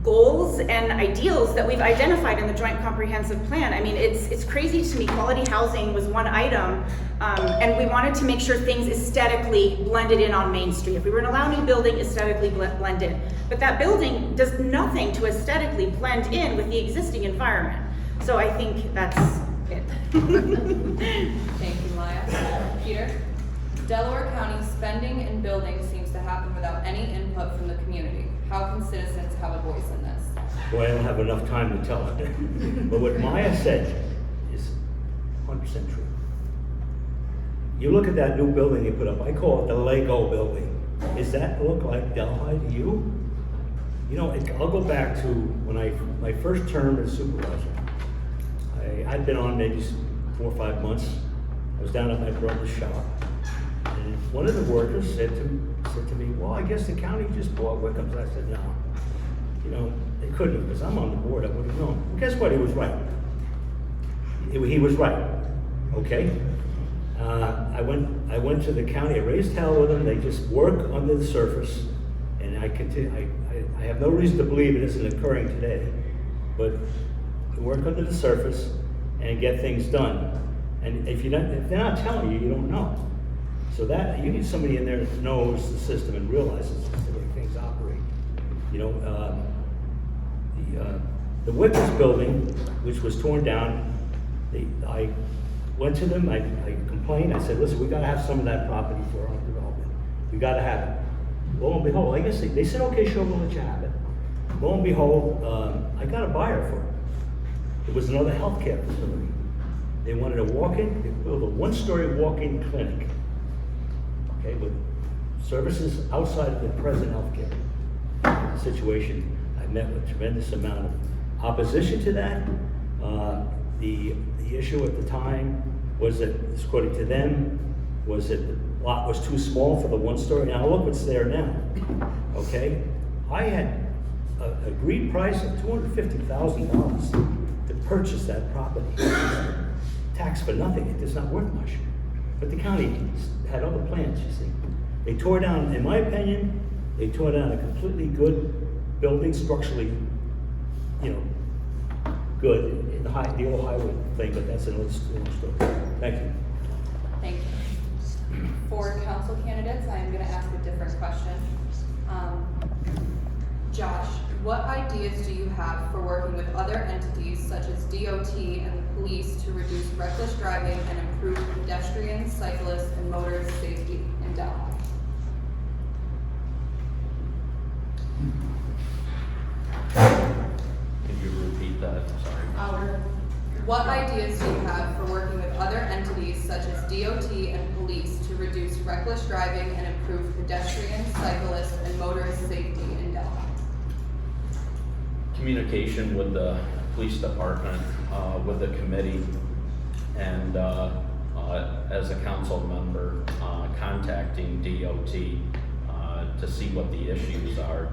goals and ideals that we've identified in the Joint Comprehensive Plan. I mean, it's crazy to me. Quality housing was one item, and we wanted to make sure things aesthetically blended in on Main Street. If we were to allow new building, aesthetically blend in. But that building does nothing to aesthetically blend in with the existing environment. So I think that's it. Thank you, Maya. Peter? Delaware County spending and building seems to happen without any input from the community. How can citizens have a voice in this? Well, I don't have enough time to tell it. But what Maya said is 100% true. You look at that new building they put up, I call it the Lego building. Does that look like Delhi to you? You know, I'll go back to when my first term as supervisor. I'd been on maybe 4 or 5 months, I was down at my brother's shop, and one of the workers said to me, well, I guess the county just bought Wickham's. I said, no. You know, they couldn't have, because I'm on the board, I would have known. Well, guess what? He was right. He was right, okay? I went to the county, I raised hell with them, they just work under the surface, and I have no reason to believe it isn't occurring today, but they work under the surface and get things done. And if they're not telling you, you don't know. So that, you need somebody in there that knows the system and realizes the way things operate. You know, the Wickers building, which was torn down, I went to them, I complained, I said, listen, we gotta have some of that property for our development. We gotta have it. Lo and behold, I guess they said, okay, sure, we'll let you have it. Lo and behold, I got a buyer for it. It was another healthcare facility. They wanted a walk-in, they built a one-story walk-in clinic, okay, with services outside of the present healthcare situation. I met with a tremendous amount of opposition to that. The issue at the time was that, according to them, was that the lot was too small for the one story. Now look what's there now, okay? I had an agreed price of $250,000 to purchase that property. Tax for nothing, it's not worth much. But the county had other plans, you see. They tore down, in my opinion, they tore down a completely good building, structurally, you know, good, in the old highway thing, but that's another story. Thank you. Thank you. For council candidates, I am going to ask a different question. Josh, what ideas do you have for working with other entities such as DOT and the police to reduce reckless driving and improve pedestrian, cyclist, and motorist safety in Delhi? Can you repeat that? Sorry. What ideas do you have for working with other entities such as DOT and police to reduce reckless driving and improve pedestrian, cyclist, and motorist safety in Delhi? Communication with the police department, with the committee, and as a council member, contacting DOT to see what the issues are.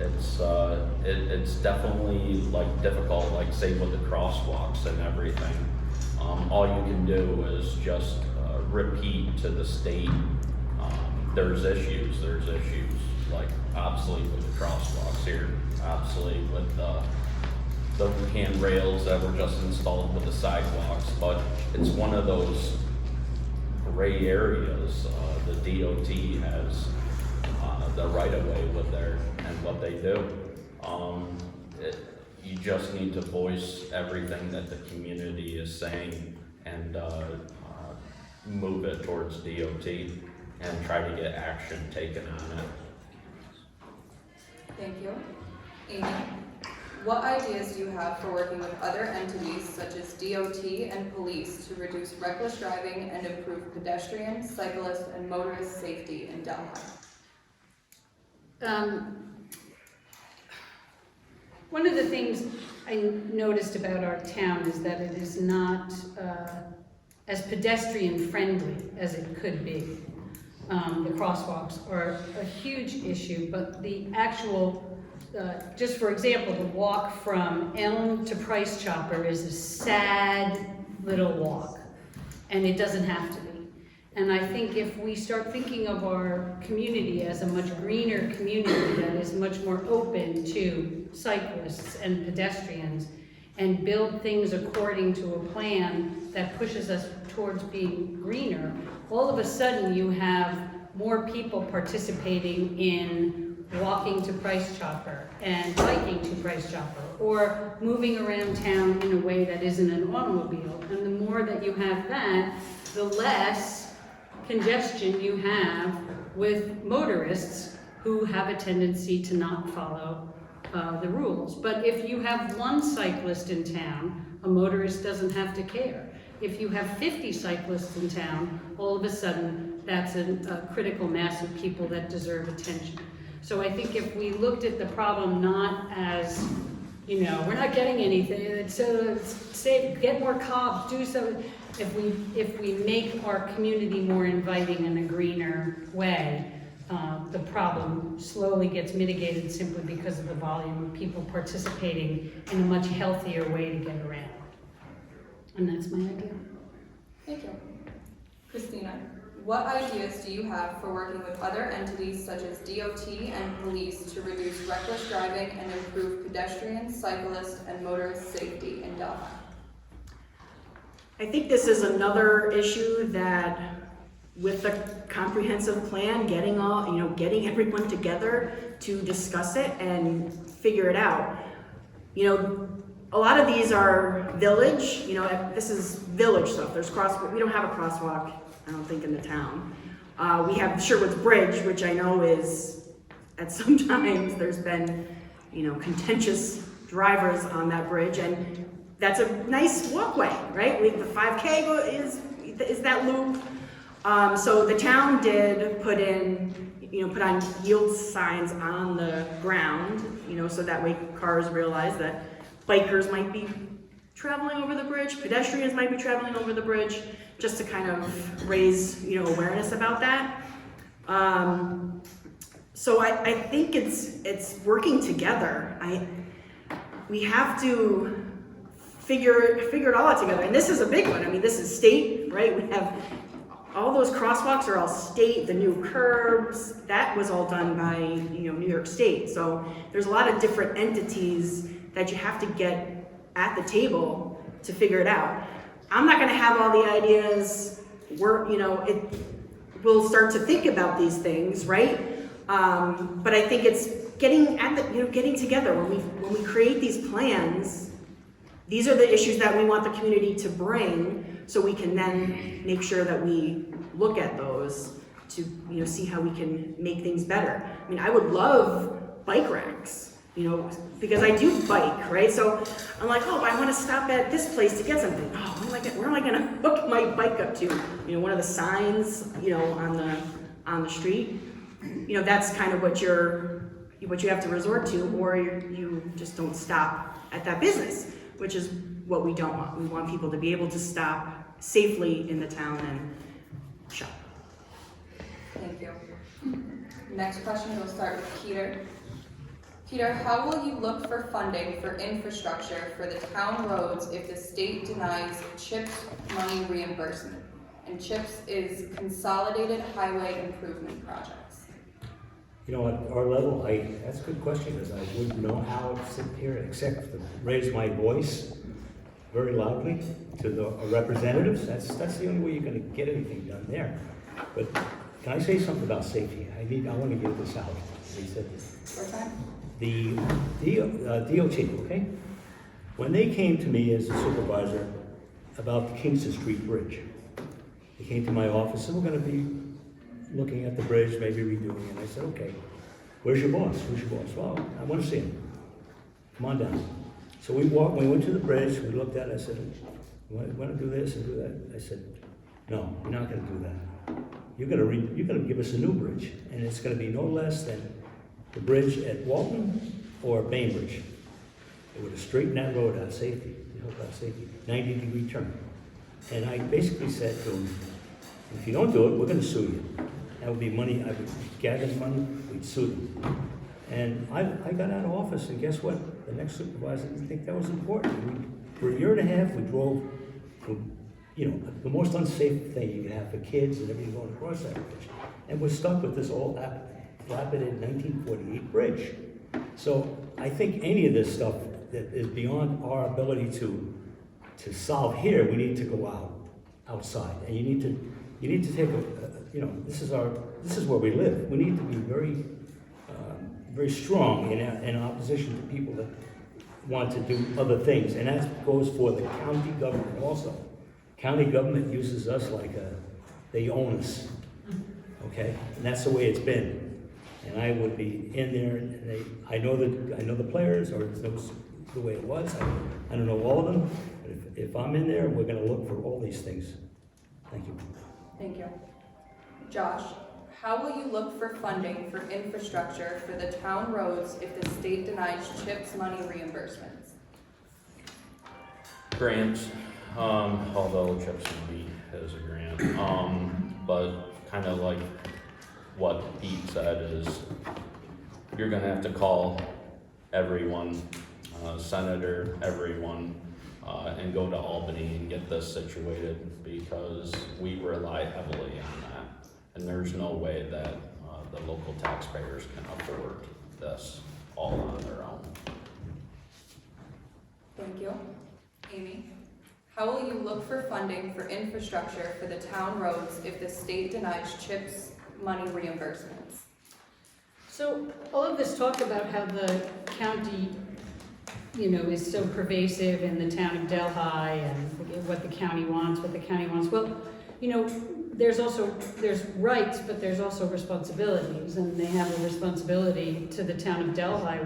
It's definitely like difficult, like say with the crosswalks and everything. All you can do is just repeat to the state, there's issues, like obsolete with the crosswalks here, obsolete with the handrails that were just installed with the sidewalks, but it's one of those gray areas. The DOT has the right of way with and what they do. You just need to voice everything that the community is saying and move it towards DOT and try to get action taken on it. Thank you. Amy, what ideas do you have for working with other entities such as DOT and police to reduce reckless driving and improve pedestrian, cyclist, and motorist safety in Delhi? One of the things I noticed about our town is that it is not as pedestrian friendly as it could be. The crosswalks are a huge issue, but the actual, just for example, the walk from Elm to Price Chopper is a sad little walk, and it doesn't have to be. And I think if we start thinking of our community as a much greener community that is much more open to cyclists and pedestrians, and build things according to a plan that pushes us towards being greener, all of a sudden you have more people participating in walking to Price Chopper and biking to Price Chopper, or moving around town in a way that isn't an automobile. And the more that you have that, the less congestion you have with motorists who have a tendency to not follow the rules. But if you have one cyclist in town, a motorist doesn't have to care. If you have 50 cyclists in town, all of a sudden that's a critical mass of people that deserve attention. So I think if we looked at the problem not as you know, we're not getting anything, so say, get more cops, do some, if we make our community more inviting in a greener way, the problem slowly gets mitigated simply because of the volume of people participating in a much healthier way to get around. And that's my idea. Thank you. Christina, what ideas do you have for working with other entities such as DOT and police to reduce reckless driving and improve pedestrian, cyclist, and motorist safety in Delhi? I think this is another issue that with the comprehensive plan, getting everyone together to discuss it and figure it out. You know, a lot of these are village, this is village stuff. We don't have a crosswalk, I don't think, in the town. We have Sherwood's Bridge, which I know is, at some times, there's been, contentious drivers on that bridge, and that's a nice walkway, right? The 5K is that loop. So the town did put on yield signs on the ground, so that way cars realize that bikers might be traveling over the bridge, pedestrians might be traveling over the bridge, just to kind of raise, awareness about that. So I think it's working together. We have to figure it all out together. And this is a big one. I mean, this is state, right? We have all those crosswalks are all state, the new curbs, that was all done by, New York State. So there's a lot of different entities that you have to get at the table to figure it out. I'm not gonna have all the ideas. We'll start to think about these things, right? But I think it's getting together. When we create these plans, these are the issues that we want the community to bring, so we can then make sure that we look at those to see how we can make things better. I mean, I would love bike racks, because I do bike, right? So I'm like, oh, I want to stop at this place to get something. Oh, where am I going to hook my bike up to? One of the signs, on the street. That's kind of what you have to resort to, or you just don't stop at that business, which is what we don't want. We want people to be able to stop safely in the town and shop. Thank you. Next question, we'll start with Peter. Peter, how will you look for funding for infrastructure for the town roads if the state denies CHIPS money reimbursement? And CHIPS is Consolidated Highway Improvement Projects. At our level, that's a good question, because I wouldn't know how to sit here except to raise my voice very loudly to the representatives. That's the only way you're going to get anything done there. But can I say something about safety? I want to get this out. They said this. The DOT, okay? When they came to me as a supervisor about the Kingston Street Bridge, they came to my office and we're going to be looking at the bridge, maybe redoing it. And I said, okay, where's your boss? Who's your boss? Well, I want to see him. Come on down. So we went to the bridge, we looked at it, I said, you want to do this and do that? I said, no, you're not going to do that. You're going to give us a new bridge, and it's going to be no less than the bridge at Walton or Bainbridge. It would have straightened that road out, safety, 90-degree turn. And I basically said to him, if you don't do it, we're going to sue you. That would be money, I would gather money, we'd sue them. And I got out of office, and guess what? The next supervisor didn't think that was important. For a year and a half, we drove from, the most unsafe thing you can have for kids and everything going across that bridge. And we're stuck with this old dilapidated 1948 bridge. So I think any of this stuff that is beyond our ability to solve here, we need to go outside. And you need to take this is where we live. We need to be very strong in opposition to people that want to do other things, and that goes for the county government also. County government uses us like they own us, okay? And that's the way it's been. And I would be in there, and I know the players, or it was the way it was. I don't know all of them, but if I'm in there, we're going to look for all these things. Thank you. Thank you. Josh, how will you look for funding for infrastructure for the town roads if the state denies CHIPS money reimbursements? Grants, although CHIPS money is a grant, but kind of like what Pete said is you're gonna have to call everyone, senator, everyone, and go to Albany and get this situated because we rely heavily on that. And there's no way that the local taxpayers can afford this all on their own. Thank you. Amy, how will you look for funding for infrastructure for the town roads if the state denies CHIPS money reimbursements? So all of this talk about how the county, is so pervasive in the town of Delhi and what the county wants. Well, there's rights, but there's also responsibilities, and they have a responsibility to the town of Delhi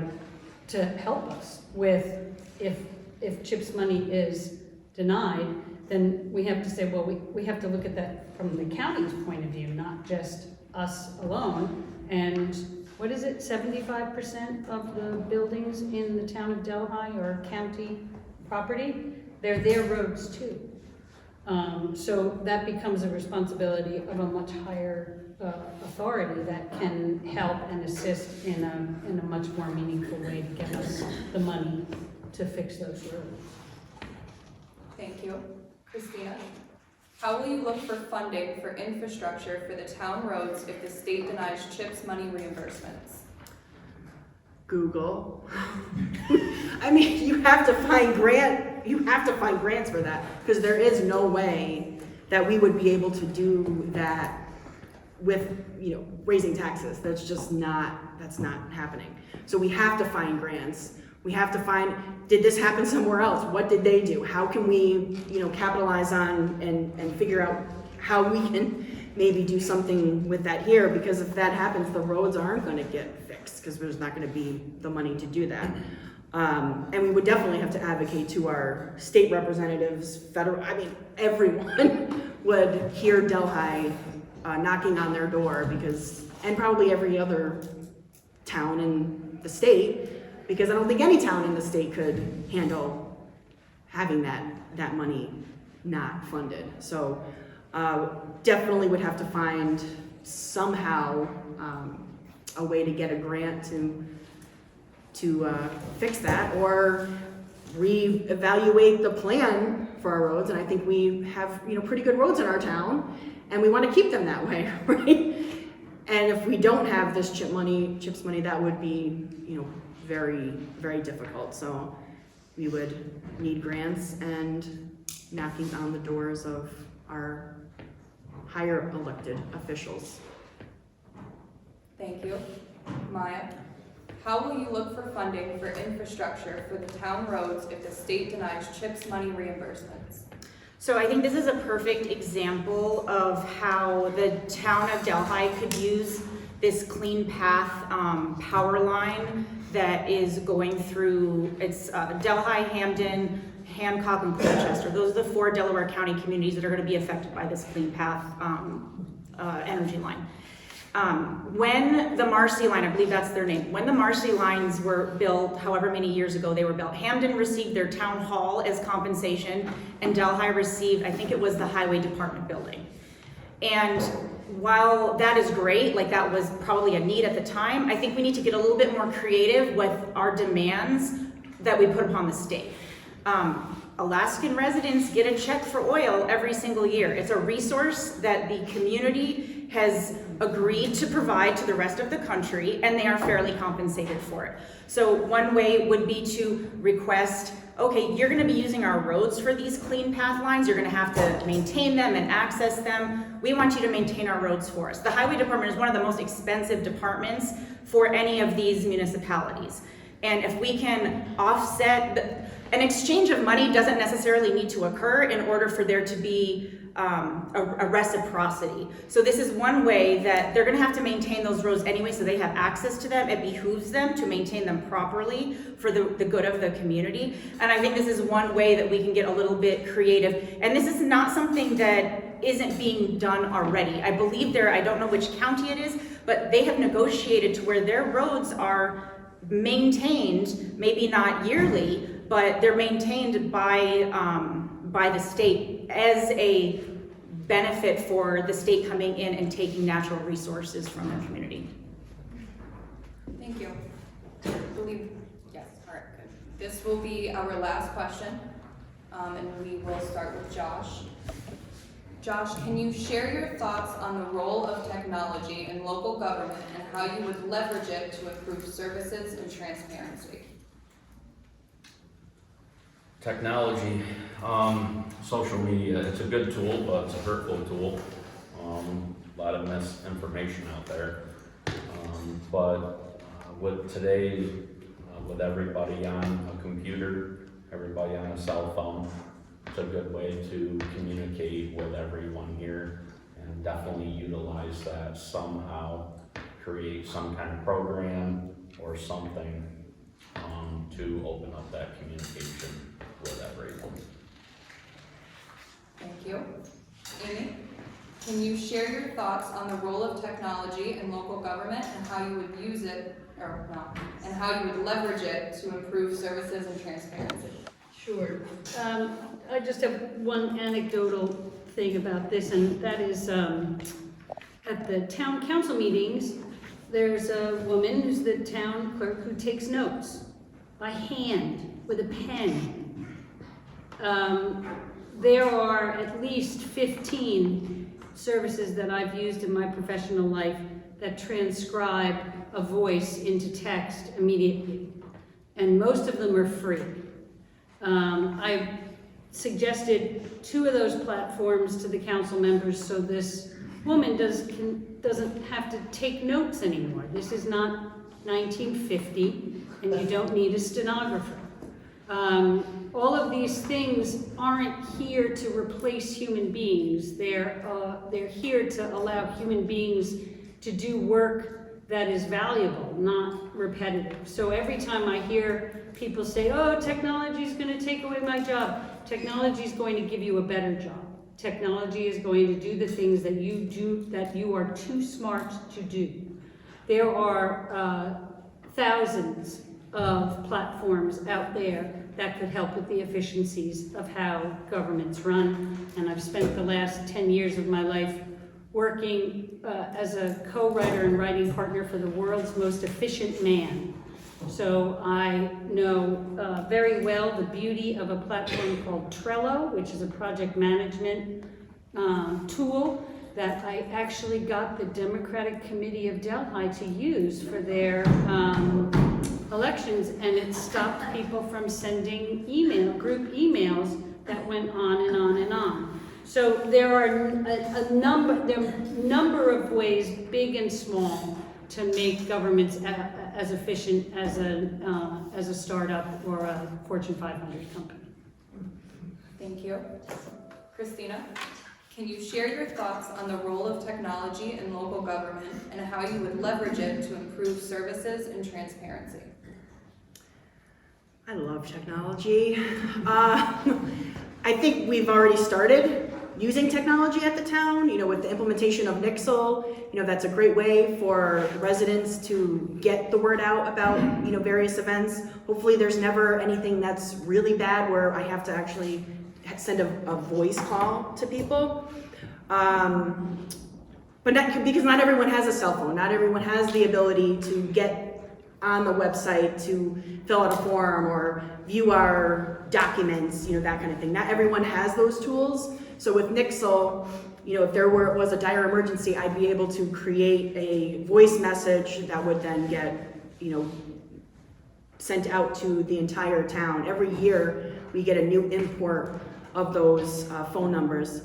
to help us with if CHIPS money is denied, then we have to say, well, we have to look at that from the county's point of view, not just us alone. And what is it, 75% of the buildings in the town of Delhi are county property? They're their roads too. So that becomes a responsibility of a much higher authority that can help and assist in a much more meaningful way to get us the money to fix those roads. Thank you. Christina, how will you look for funding for infrastructure for the town roads if the state denies CHIPS money reimbursements? Google. I mean, you have to find grants for that, because there is no way that we would be able to do that with, raising taxes. That's not happening. So we have to find grants. We have to find, did this happen somewhere else? What did they do? How can we, capitalize on and figure out how we can maybe do something with that here? Because if that happens, the roads aren't gonna get fixed because there's not gonna be the money to do that. And we would definitely have to advocate to our state representatives, everyone would hear Delhi knocking on their door and probably every other town in the state, because I don't think any town in the state could handle having that money not funded. So definitely would have to find somehow a way to get a grant to fix that, or reevaluate the plan for our roads. And I think we have pretty good roads in our town, and we want to keep them that way, right? And if we don't have this CHIPS money, that would be very, very difficult. So we would need grants and knocking on the doors of our higher elected officials. Thank you. Maya, how will you look for funding for infrastructure for the town roads if the state denies CHIPS money reimbursements? So I think this is a perfect example of how the town of Delhi could use this clean path power line that is going through, it's Delhi, Hamden, Hancock, and Colchester. Those are the 4 Delaware County communities that are going to be affected by this clean path energy line. When the Marcy line, I believe that's their name, when the Marcy lines were built, however many years ago they were built, Hamden received their town hall as compensation, and Delhi received, I think it was the highway department building. And while that is great, like that was probably a need at the time, I think we need to get a little bit more creative with our demands that we put upon the state. Alaskan residents get a check for oil every single year. It's a resource that the community has agreed to provide to the rest of the country, and they are fairly compensated for it. So one way would be to request, okay, you're gonna be using our roads for these clean path lines, you're gonna have to maintain them and access them. We want you to maintain our roads for us. The highway department is one of the most expensive departments for any of these municipalities. And if we can offset, an exchange of money doesn't necessarily need to occur in order for there to be a reciprocity. So this is one way that they're gonna have to maintain those roads anyway, so they have access to them. It behooves them to maintain them properly for the good of the community. And I think this is one way that we can get a little bit creative. And this is not something that isn't being done already. I believe I don't know which county it is, but they have negotiated to where their roads are maintained, maybe not yearly, but they're maintained by the state as a benefit for the state coming in and taking natural resources from the community. Thank you. I believe, yes, all right, good. This will be our last question, and we will start with Josh. Josh, can you share your thoughts on the role of technology in local government and how you would leverage it to improve services and transparency? Technology, social media, it's a good tool, but it's a hurtful tool. A lot of misinformation out there. But with today, with everybody on a computer, everybody on a cell phone, it's a good way to communicate with everyone here and definitely utilize that somehow, create some kind of program or something to open up that communication with everyone. Thank you. Amy, can you share your thoughts on the role of technology in local government and how you would use it, and how you would leverage it to improve services and transparency? Sure. I just have one anecdotal thing about this, and that is at the town council meetings, there's a woman who's the town clerk who takes notes by hand with a pen. There are at least 15 services that I've used in my professional life that transcribe a voice into text immediately, and most of them are free. I suggested 2 of those platforms to the council members so this woman doesn't have to take notes anymore. This is not 1950, and you don't need a stenographer. All of these things aren't here to replace human beings. They're here to allow human beings to do work that is valuable, not repetitive. So every time I hear people say, oh, technology is going to take away my job, technology is going to give you a better job. Technology is going to do the things that you do that you are too smart to do. There are thousands of platforms out there that could help with the efficiencies of how governments run. And I've spent the last 10 years of my life working as a co-writer and writing partner for the world's most efficient man. So I know very well the beauty of a platform called Trello, which is a project management tool that I actually got the Democratic Committee of Delhi to use for their elections, and it stopped people from sending group emails that went on and on and on. So there are a number of ways, big and small, to make governments as efficient as a startup or a Fortune 500 company. Thank you. Christina, can you share your thoughts on the role of technology in local government and how you would leverage it to improve services and transparency? I love technology. I think we've already started using technology at the town, with the implementation of Nixle. That's a great way for residents to get the word out about, various events. Hopefully there's never anything that's really bad where I have to actually send a voice call to people. But because not everyone has a cell phone, not everyone has the ability to get on the website to fill out a form or view our documents, that kind of thing. Not everyone has those tools. So with Nixle, if there was a dire emergency, I'd be able to create a voice message that would then get, sent out to the entire town. Every year, we get a new import of those phone numbers.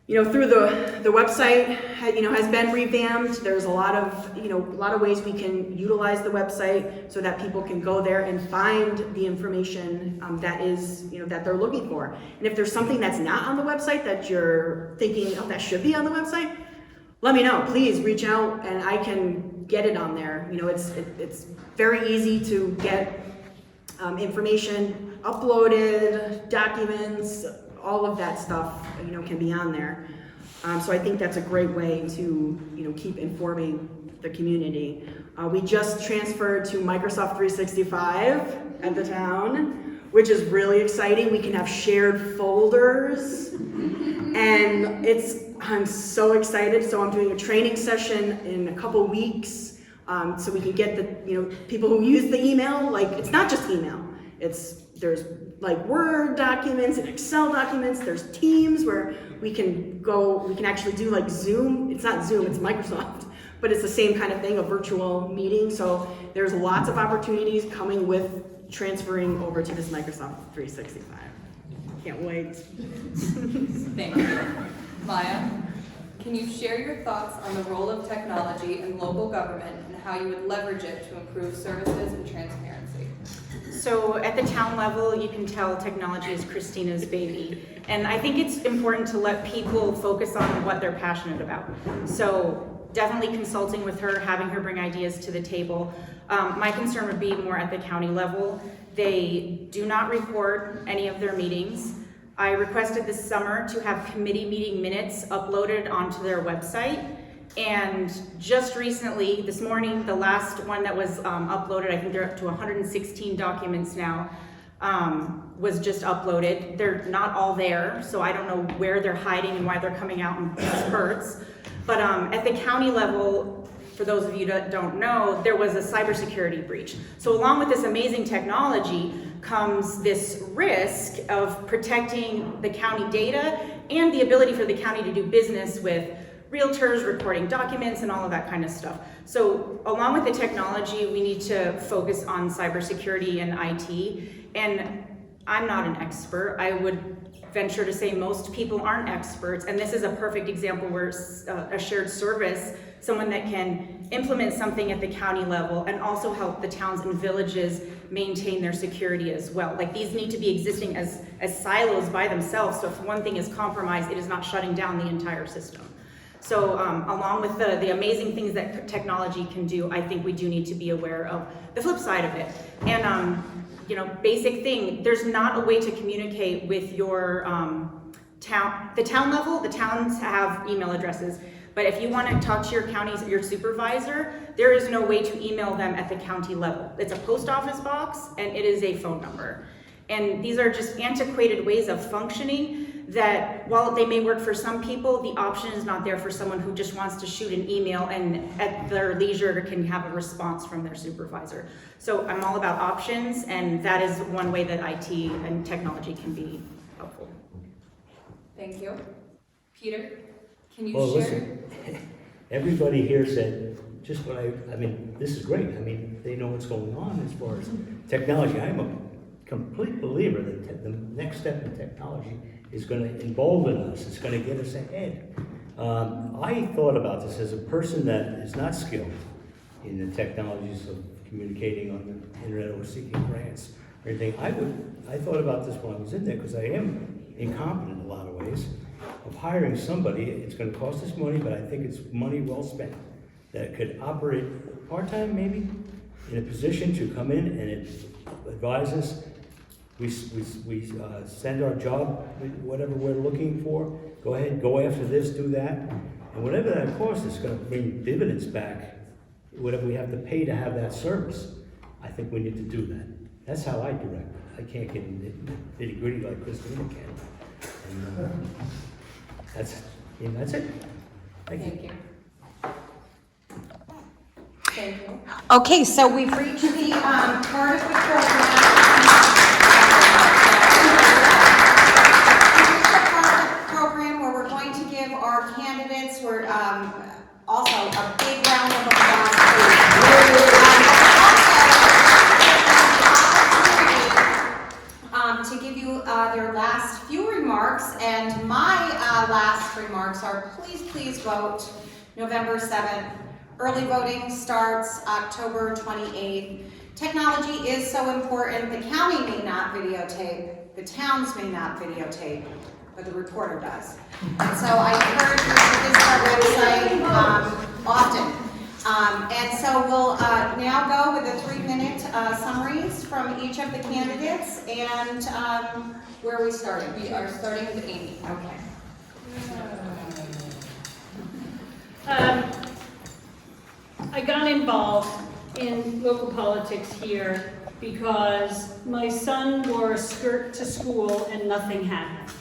Through the website, has been revamped. There's a lot of ways we can utilize the website so that people can go there and find the information that they're looking for. And if there's something that's not on the website that you're thinking, oh, that should be on the website, let me know. Please reach out and I can get it on there. It's very easy to get information uploaded, documents, all of that stuff, can be on there. So I think that's a great way to, keep informing the community. We just transferred to Microsoft 365 at the town, which is really exciting. We can have shared folders, and I'm so excited. So I'm doing a training session in a couple weeks, so we can get the, people who use the email, like, it's not just email. There's like Word documents and Excel documents. There's Teams where we can actually do like Zoom. It's not Zoom, it's Microsoft, but it's the same kind of thing, a virtual meeting. So there's lots of opportunities coming with transferring over to this Microsoft 365. Can't wait. Thank you. Maya, can you share your thoughts on the role of technology in local government and how you would leverage it to improve services and transparency? So at the town level, you can tell technology is Christina's baby. And I think it's important to let people focus on what they're passionate about. So definitely consulting with her, having her bring ideas to the table. My concern would be more at the county level. They do not record any of their meetings. I requested this summer to have committee meeting minutes uploaded onto their website. And just recently, this morning, the last one that was uploaded, I think they're up to 116 documents now, was just uploaded. They're not all there, so I don't know where they're hiding and why they're coming out in spurts. But at the county level, for those of you that don't know, there was a cybersecurity breach. So along with this amazing technology comes this risk of protecting the county data and the ability for the county to do business with realtors, recording documents, and all of that kind of stuff. So along with the technology, we need to focus on cybersecurity and IT. And I'm not an expert. I would venture to say most people aren't experts. And this is a perfect example where a shared service, someone that can implement something at the county level and also help the towns and villages maintain their security as well. Like, these need to be existing as silos by themselves. So if one thing is compromised, it is not shutting down the entire system. So along with the amazing things that technology can do, I think we do need to be aware of the flip side of it. And basic thing, there's not a way to communicate with your the town level. The towns have email addresses, but if you want to talk to your supervisor, there is no way to email them at the county level. It's a post office box and it is a phone number. And these are just antiquated ways of functioning that, while they may work for some people, the option is not there for someone who just wants to shoot an email and at their leisure can have a response from their supervisor. So I'm all about options, and that is one way that IT and technology can be helpful. Thank you. Peter, can you Well, share? listen, everybody here said just what I mean, this is great. I mean, they know what's going on as far as technology. I'm a complete believer that the next step in technology is going to embolden us. It's going to get us ahead. I thought about this as a person that is not skilled in the technologies of communicating on the internet or seeking grants or anything. I thought about this when I was in there, because I am incompetent in a lot of ways of hiring somebody. It's going to cost us money, but I think it's money well spent that could operate part-time, maybe, in a position to come in and advise us. We send our job, whatever we're looking for, go ahead, go after this, do that. And whatever that costs is going to bring dividends back, whatever we have to pay to have that service. I think we need to do that. That's how I direct it. I can't get nitty gritty like Christina can. And that's it. Thank you. Thank you. Okay, so we've reached the part of the program. Where we're going to give our candidates, we're also a big round of applause, to give you their last few remarks. And my last remarks are, please vote November 7th. Early voting starts October 28th. Technology is so important. The county may not videotape, the towns may not videotape, but the reporter does. And so I encourage you to visit our website often. And so we'll now go with the 3-minute summaries from each of the candidates, and Where are we starting? We are starting with Amy. Okay. I got involved in local politics here because my son wore a skirt to school and nothing happened.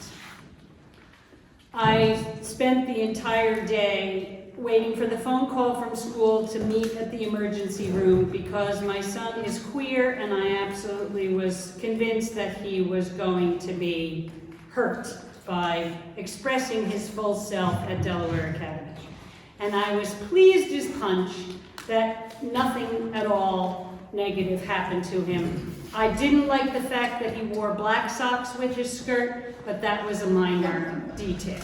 I spent the entire day waiting for the phone call from school to meet at the emergency room because my son is queer and I absolutely was convinced that he was going to be hurt by expressing his full self at Delaware Academy. And I was pleased as punch that nothing at all negative happened to him. I didn't like the fact that he wore black socks with his skirt, but that was a minor detail.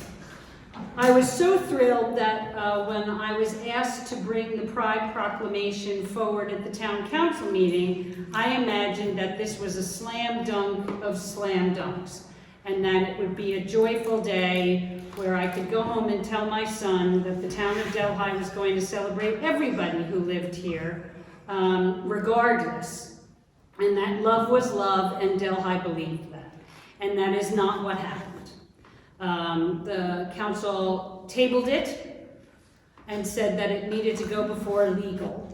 I was so thrilled that when I was asked to bring the Pride Proclamation forward at the town council meeting, I imagined that this was a slam dunk of slam dunks, and that it would be a joyful day where I could go home and tell my son that the town of Delhi was going to celebrate everybody who lived here, regardless, and that love was love, and Delhi believed that. And that is not what happened. The council tabled it and said that it needed to go before legal.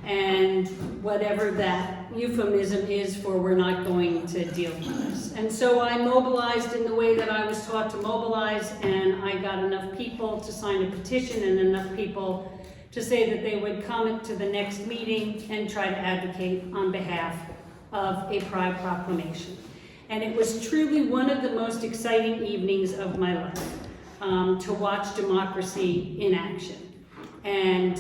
And whatever that euphemism is for we're not going to deal with this. And so I mobilized in the way that I was taught to mobilize, and I got enough people to sign a petition and enough people to say that they would come to the next meeting and try to advocate on behalf of a Pride Proclamation. And it was truly one of the most exciting evenings of my life, to watch democracy in action. And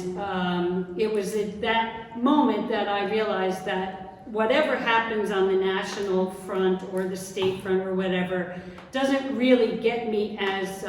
it was at that moment that I realized that whatever happens on the national front or the state front or whatever doesn't really get me as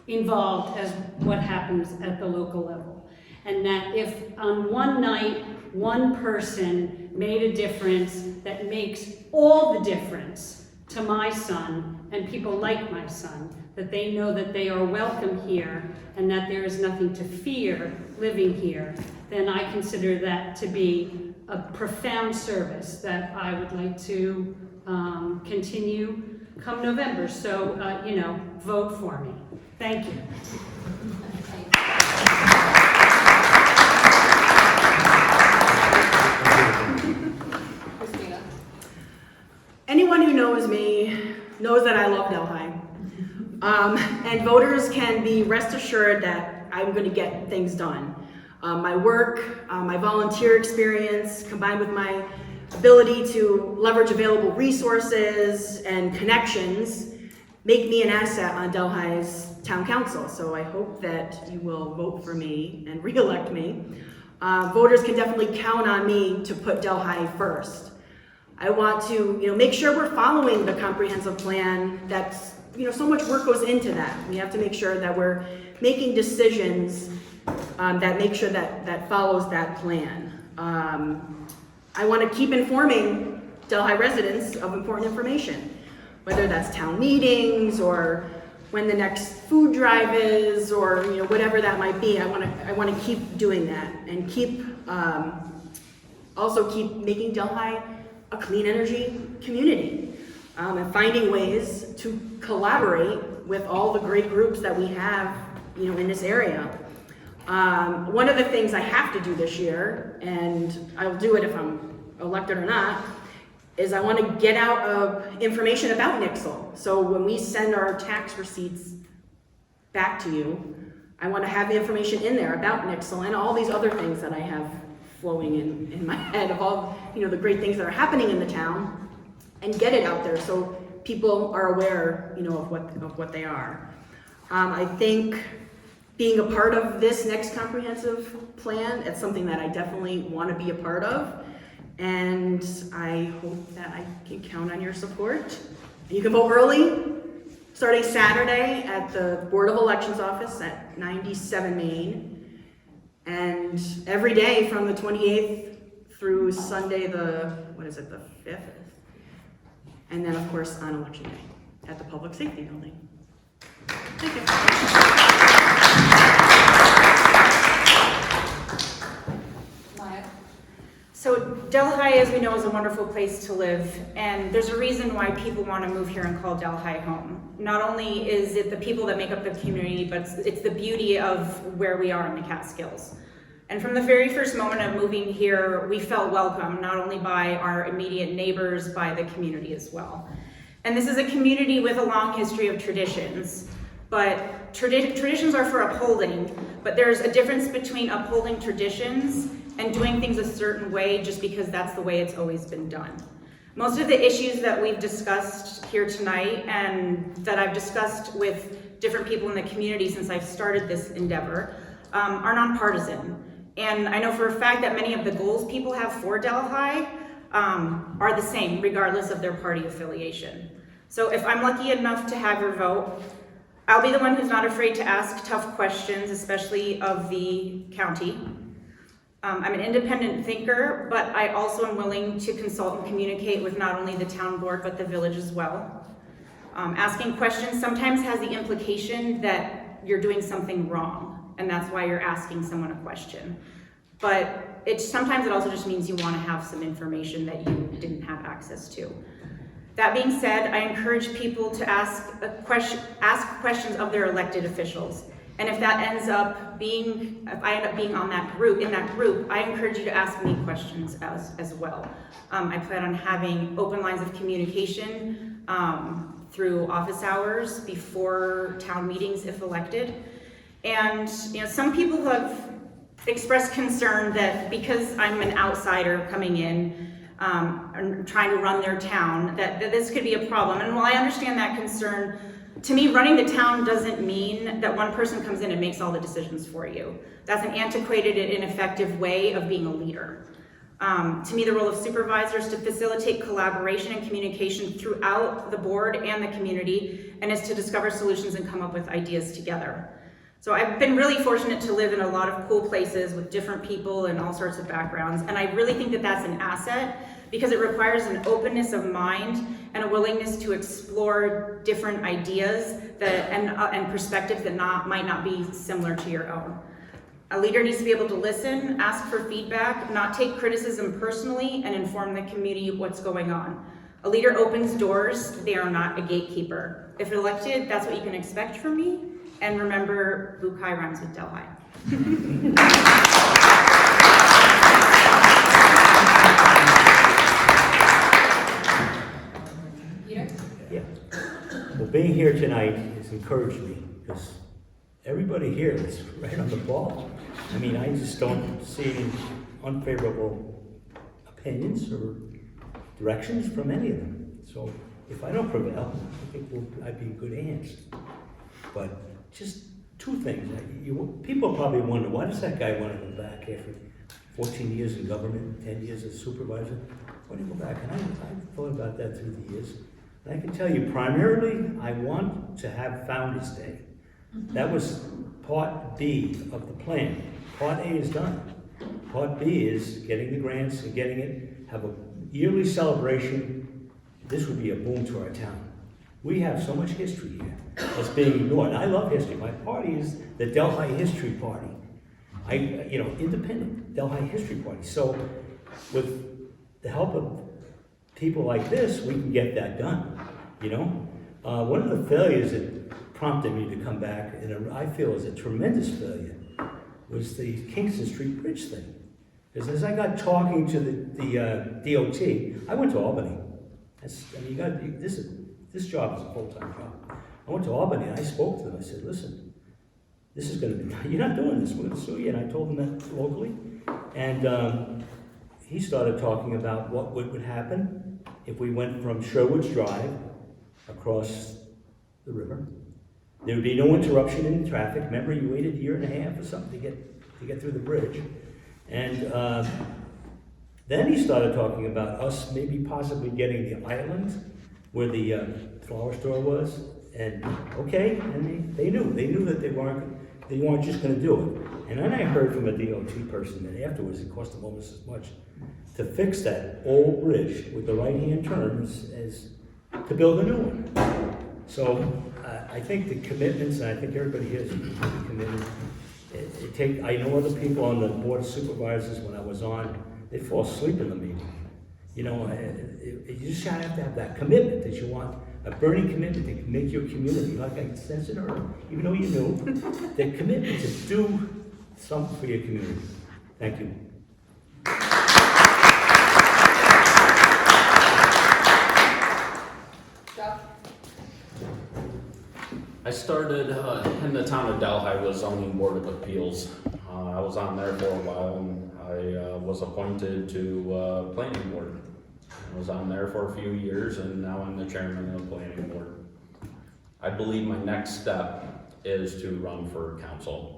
involved as what happens at the local level. And that if on one night, one person made a difference that makes all the difference to my son and people like my son, that they know that they are welcome here and that there is nothing to fear living here, then I consider that to be a profound service that I would like to continue come November. So, vote for me. Thank you. Christina. Anyone who knows me knows that I love Delhi. And voters can be rest assured that I'm going to get things done. My work, my volunteer experience, combined with my ability to leverage available resources and connections, make me an asset on Delhi's town council. So I hope that you will vote for me and re-elect me. Voters can definitely count on me to put Delhi first. I want to, make sure we're following the comprehensive plan. That's, so much work goes into that. We have to make sure that we're making decisions that make sure that follows that plan. I want to keep informing Delhi residents of important information, whether that's town meetings or when the next food drive is, or whatever that might be. I want to keep doing that and also keep making Delhi a clean energy community, and finding ways to collaborate with all the great groups that we have, in this area. One of the things I have to do this year, and I'll do it if I'm elected or not, is I want to get out information about Nixle. So when we send our tax receipts back to you, I want to have the information in there about Nixle and all these other things that I have flowing in my head of all, the great things that are happening in the town, and get it out there so people are aware, of what they are. I think being a part of this next comprehensive plan, it's something that I definitely want to be a part of, and I hope that I can count on your support. You can vote early, starting Saturday at the Board of Elections office at 97 Main, and every day from the 28th through Sunday the 5th, and then of course on Election Day at the Public Safety Building. Thank you. Maya. So Delhi, as we know, is a wonderful place to live, and there's a reason why people want to move here and call Delhi home. Not only is it the people that make up the community, but it's the beauty of where we are in the Catskills. And from the very first moment of moving here, we felt welcome, not only by our immediate neighbors, by the community as well. And this is a community with a long history of traditions, but traditions are for upholding, but there's a difference between upholding traditions and doing things a certain way just because that's the way it's always been done. Most of the issues that we've discussed here tonight and that I've discussed with different people in the community since I've started this endeavor are nonpartisan. And I know for a fact that many of the goals people have for Delhi are the same regardless of their party affiliation. So if I'm lucky enough to have your vote, I'll be the one who's not afraid to ask tough questions, especially of the county. I'm an independent thinker, but I also am willing to consult and communicate with not only the town board, but the village as well. Asking questions sometimes has the implication that you're doing something wrong, and that's why you're asking someone a question. But sometimes it also just means you want to have some information that you didn't have access to. That being said, I encourage people to ask questions of their elected officials. And if that ends up being, if I end up being on that group, I encourage you to ask me questions as well. I plan on having open lines of communication through office hours before town meetings if elected. And some people have expressed concern that because I'm an outsider coming in and trying to run their town, that this could be a problem. And while I understand that concern, to me, running the town doesn't mean that one person comes in and makes all the decisions for you. That's an antiquated and ineffective way of being a leader. To me, the role of supervisor is to facilitate collaboration and communication throughout the board and the community, and is to discover solutions and come up with ideas together. So I've been really fortunate to live in a lot of cool places with different people and all sorts of backgrounds, and I really think that that's an asset because it requires an openness of mind and a willingness to explore different ideas and perspectives that might not be similar to your own. A leader needs to be able to listen, ask for feedback, not take criticism personally, and inform the community of what's going on. A leader opens doors, they are not a gatekeeper. If elected, that's what you can expect from me. And remember, Boukai rhymes with Delhi. Yeah. Well, being here tonight has encouraged me because everybody here is right on the ball. I mean, I just don't see any unfavorable opinions or directions from any of them. So if I don't prevail, I think I'd be in good hands. But just two things. People probably wonder, why does that guy want to go back after 14 years in government, 10 years as supervisor? Why do you go back? And I've thought about that through the years. And I can tell you, primarily, I want to have Founders Day. That was part B of the plan. Part A is done. Part B is getting the grants and getting it, have a yearly celebration. This would be a boom to our town. We have so much history here that's being ignored. And I love history. My party is the Delhi History Party. Independent Delhi History Party. So with the help of people like this, we can get that done, One of the failures that prompted me to come back, and I feel is a tremendous failure, was the Kingston Street Bridge thing. Because as I got talking to the DOT, I went to Albany. This job is a full-time job. I went to Albany and I spoke to them. I said, listen, this is going to be, you're not doing this, we're going to sue you. And I told them that locally. And he started talking about what would happen if we went from Sherwood's Drive across the river. There would be no interruption in traffic. Remember, you waited a year and a half or something to get through the bridge. And then he started talking about us maybe possibly getting the island where the flower store was. And okay, and they knew that they weren't just going to do it. And then I heard from a DOT person that afterwards it cost them almost as much to fix that old bridge with the right-hand turns as to build a new one. So I think the commitments, and I think everybody here is committed. I know other people on the Board of Supervisors when I was on they fall asleep in the meeting. You know, you just have to have that commitment that you want, a burning commitment to make your community, like I said it earlier, even though you knew, the commitment to do something for your community. Thank you. Jeff? I started in the town of Delhi with zoning board of appeals. I was on there for a while, and I was appointed to planning board. I was on there for a few years, and now I'm the chairman of the planning board. I believe my next step is to run for council.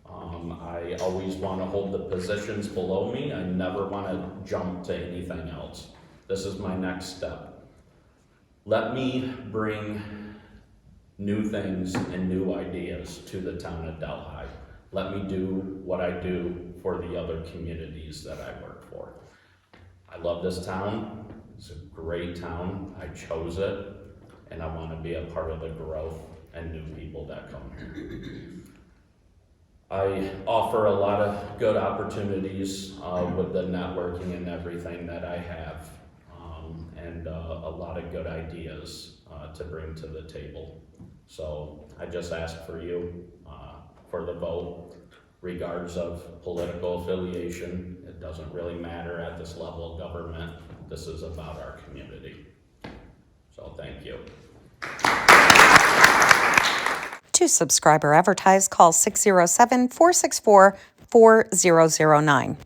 I always want to hold the positions below me. I never want to jump to anything else. This is my next step. Let me bring new things and new ideas to the town of Delhi. Let me do what I do for the other communities that I work for. I love this town. It's a great town. I chose it, and I want to be a part of the growth and new people that come here. I offer a lot of good opportunities with the networking and everything that I have, and a lot of good ideas to bring to the table. So I just ask for you for the vote, regards of political affiliation. It doesn't really matter at this level of government. This is about our community. So thank you. To subscribe or advertise, call 607-464-4009.